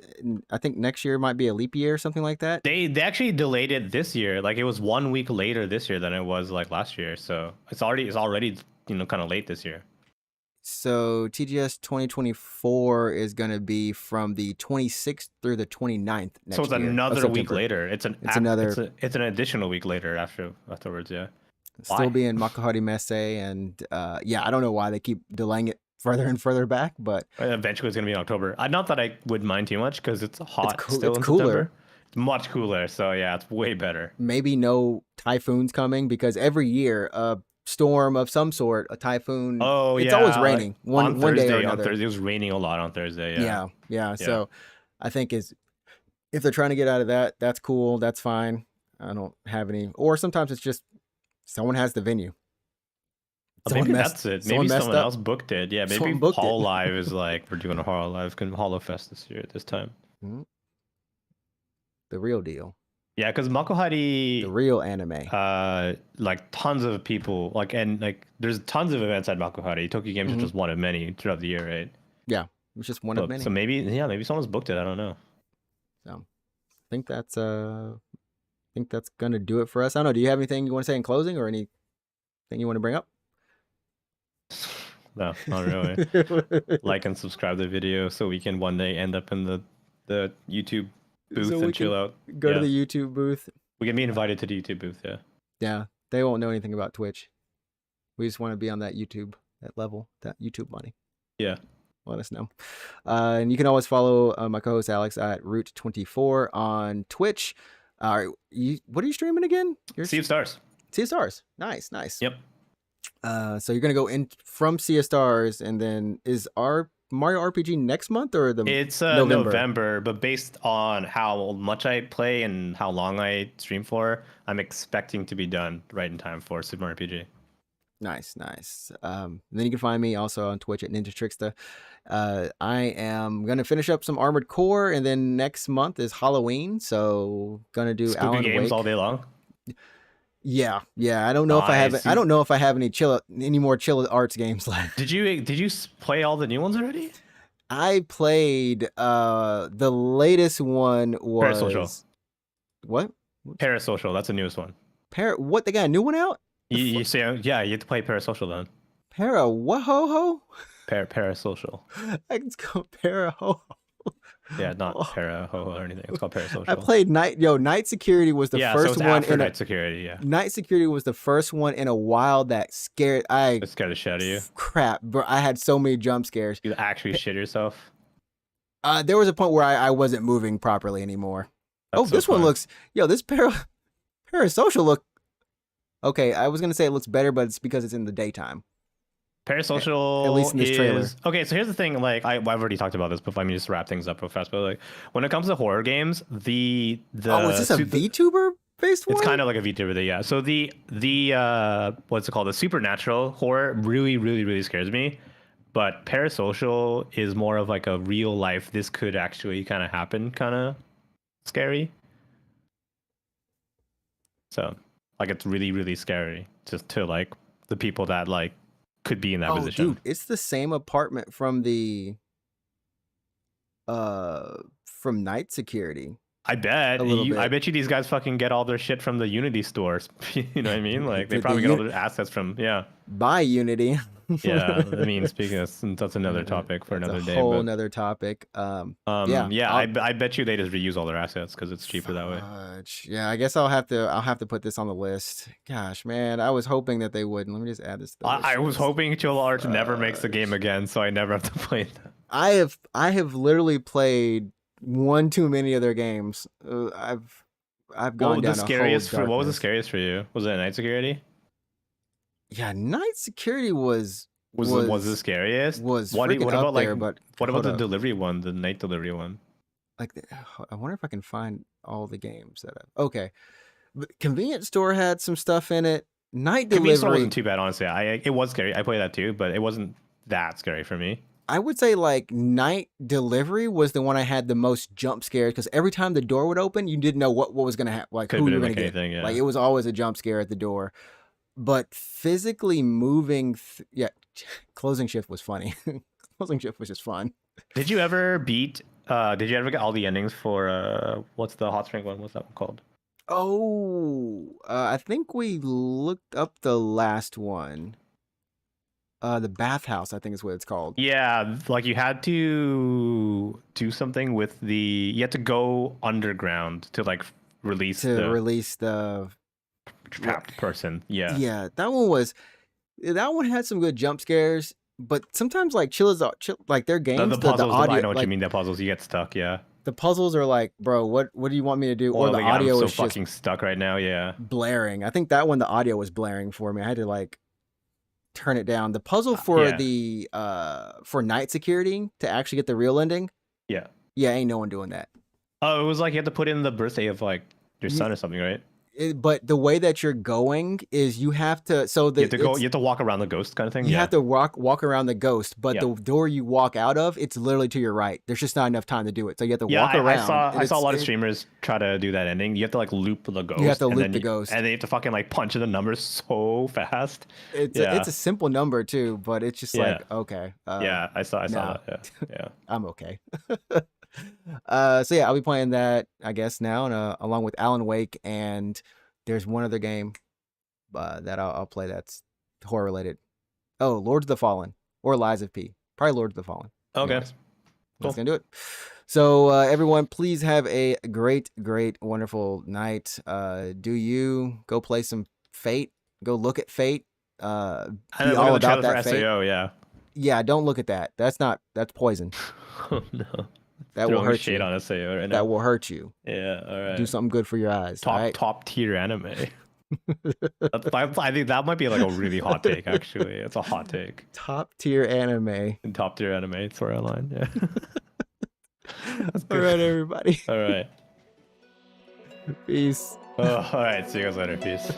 I think next year might be a leap year or something like that. They actually delayed it this year. Like it was 1 week later this year than it was like last year. So it's already kind of late this year. So TGS 2024 is going to be from the 26th through the 29th next So it's year of another week September. later. It's an additional week later afterwards. Yeah. Still Why? be in Makuhari Messe, and yeah, I don't know why they keep delaying it further and further back, but Eventually it's gonna be in October. Not that I would mind too much because it's hot still it's in cooler. September. It's much cooler. So yeah, it's way better. Maybe no typhoons coming because every year a storm of some sort, a typhoon. Oh it's yeah, always raining on one day or Thursday. another. It was raining a lot on Thursday. Yeah. So I think if they're trying to get out of that, that's cool. That's fine. I don't have any. Or sometimes it's just someone has the venue. Maybe that's it. Maybe someone else booked it. Yeah, maybe Hall Live is like, we're doing a Hall Live Holofest this year at this time. Mm-hmm. The real deal. Yeah, because Makuhari, the real anime. Like tons of people, there's tons of events at Makuhari. Tokyo Games is just one of many throughout the year, right? Yeah, it's just one of many. So maybe someone's booked it. I don't know. So I think that's gonna do it for us. I don't know. Do you have anything you want to say in closing, or anything you want to bring up? No, not really. Like and subscribe to the video so we can one day end up in the YouTube booth and chill out. Go to the YouTube booth. We can be invited to the YouTube booth, yeah. Yeah, they won't know anything about Twitch. We just want to be on that YouTube, that level, that YouTube money. Yeah. Let us know. And you can always follow my co-host Alex at Root24 on Twitch. What are you streaming again? Sea of Stars. Sea of Stars. Nice. Yep. So you're gonna go in from Sea of Stars, and then is our Mario RPG next month or it's November, but based on how much I play and how long I stream for, I'm expecting to be done right in time for Super Mario RPG. Nice. Then you can find me also on Twitch at Ninja Tricksta. I am gonna finish up some Armored Core, and then next month is Halloween, so gonna do Spooky Alan games Wake all day long. Yeah. I don't know if I have. I don't know if I have any more chill arts games left. Did you play all the new ones already? I played the latest one was Parasocial. What? Parasocial. That's the newest one. What? They got a new one out? You say you have to play Parasocial then. What ho ho? Parasocial. It's called Para ho. Yeah, not Para ho or anything. It's called Parasocial. I played Night Security was the first so one in Night Security. Yeah. Night Security was the first one in a while that scared. It scared the shit out of you. Crap, bro! I had so many jump scares. You actually shit yourself. There was a point where I wasn't moving properly anymore. That's this one looks. This Parasocial look. Okay, I was gonna say it looks better, but it's because it's in the daytime. Parasocial, at least in this trailer. Okay, so here's the thing. Like I've already talked about this, but let me just wrap things up real fast. But like when it comes to horror games, is this a VTuber based one? It's kind of like a VTuber, yeah. So the what's it called? The supernatural horror really, really, really scares me. But Parasocial is more of like a real life. This could actually kind of happen, kind of scary. So like it's really, really scary just to like the people that like could be in that position. Dude, it's the same apartment from from Night Security. I bet. I bet you these guys fucking get all their shit from the Unity stores. You know what I mean? Like they probably get all their assets from Buy Unity. Yeah, I mean, speaking of, that's another topic for another day. Whole another topic. I bet you they just reuse all their assets because it's cheaper that way. Yeah, I guess I'll have to put this on the list. Gosh, man, I was hoping that they wouldn't. Let me just add this. I was hoping Chill Arts never makes the game again, so I never have to play that. I have literally played one too many of their games. I've gone down What was the scariest for you? Was it Night Security? Yeah, Night Security was the scariest. What about there, what about the delivery one, the night delivery one? Like, I wonder if I can find all the games that I've. Okay, but Convenience Store had some stuff in it. Night Convenience store Delivery. wasn't too bad, honestly. It was scary. I played that too, but it wasn't that scary for me. I would say like Night Delivery was the one I had the most jump scares because every time the door would open, you didn't know what was gonna happen, like Could who have you were been gonna like get. anything, yeah. Like it was always a jump scare at the door. But physically moving, Closing Shift was funny. Closing Shift was just fun. Did you ever beat? Did you ever get all the endings for what's the hot spring one? What's that one called? Oh, I think we looked up the last one. The bathhouse, I think is what it's called. Yeah, like you had to do something with the. You had to go underground to like release the trapped person. Yeah. Yeah, that one had some good jump scares, but sometimes like like their games, The puzzles. audio, I know what like, you mean. The puzzles, you get stuck. Yeah. the puzzles are like, bro, what do you want me to do? Or the like, audio I'm so is fucking just stuck right now. Yeah. blaring. I think that one the audio was blaring for me. I had to like turn it down. The puzzle for Yeah. the for night security to actually get the real ending. Yeah. Yeah, ain't no one doing that. Oh, it was like you had to put in the birthday of like your son or something, right? But the way that you're going is you have to. So You have to go. You have to walk around the ghost kind of thing. You Yeah. have to walk around the ghost, but Yeah. the door you walk out of, it's literally to your right. There's just not enough time to do it, so you have to walk around. I saw a lot of streamers try to do that ending. You have to like loop the ghost. You have to and loop then the ghost. and they have to fucking like punch in the numbers so fast. It's a simple number too, but it's just like okay. Yeah, I saw that. Yeah. I'm okay. So yeah, I'll be playing that I guess now, and along with Alan Wake, and there's one other game that I'll play that's horror related. Oh, Lords of the Fallen or Lies of P. Probably Lords of the Fallen. Okay. Anyways, that's gonna do it. So everyone, please have a great, wonderful night. Do you go play some Fate? Go look at Fate. Be I all about that Fate. SAO, yeah. Yeah, don't look at that. That's poison. Oh no. That will hurt shade you. on SAO right now. That will hurt you. Yeah, all right. Do something good for your eyes. all right? Top tier anime. I think that might be like a really hot take. Actually, it's a hot take. Top tier anime. Top tier anime storyline. Yeah. That's All good. right, everybody. All right. Peace. All right. See you guys later. Peace.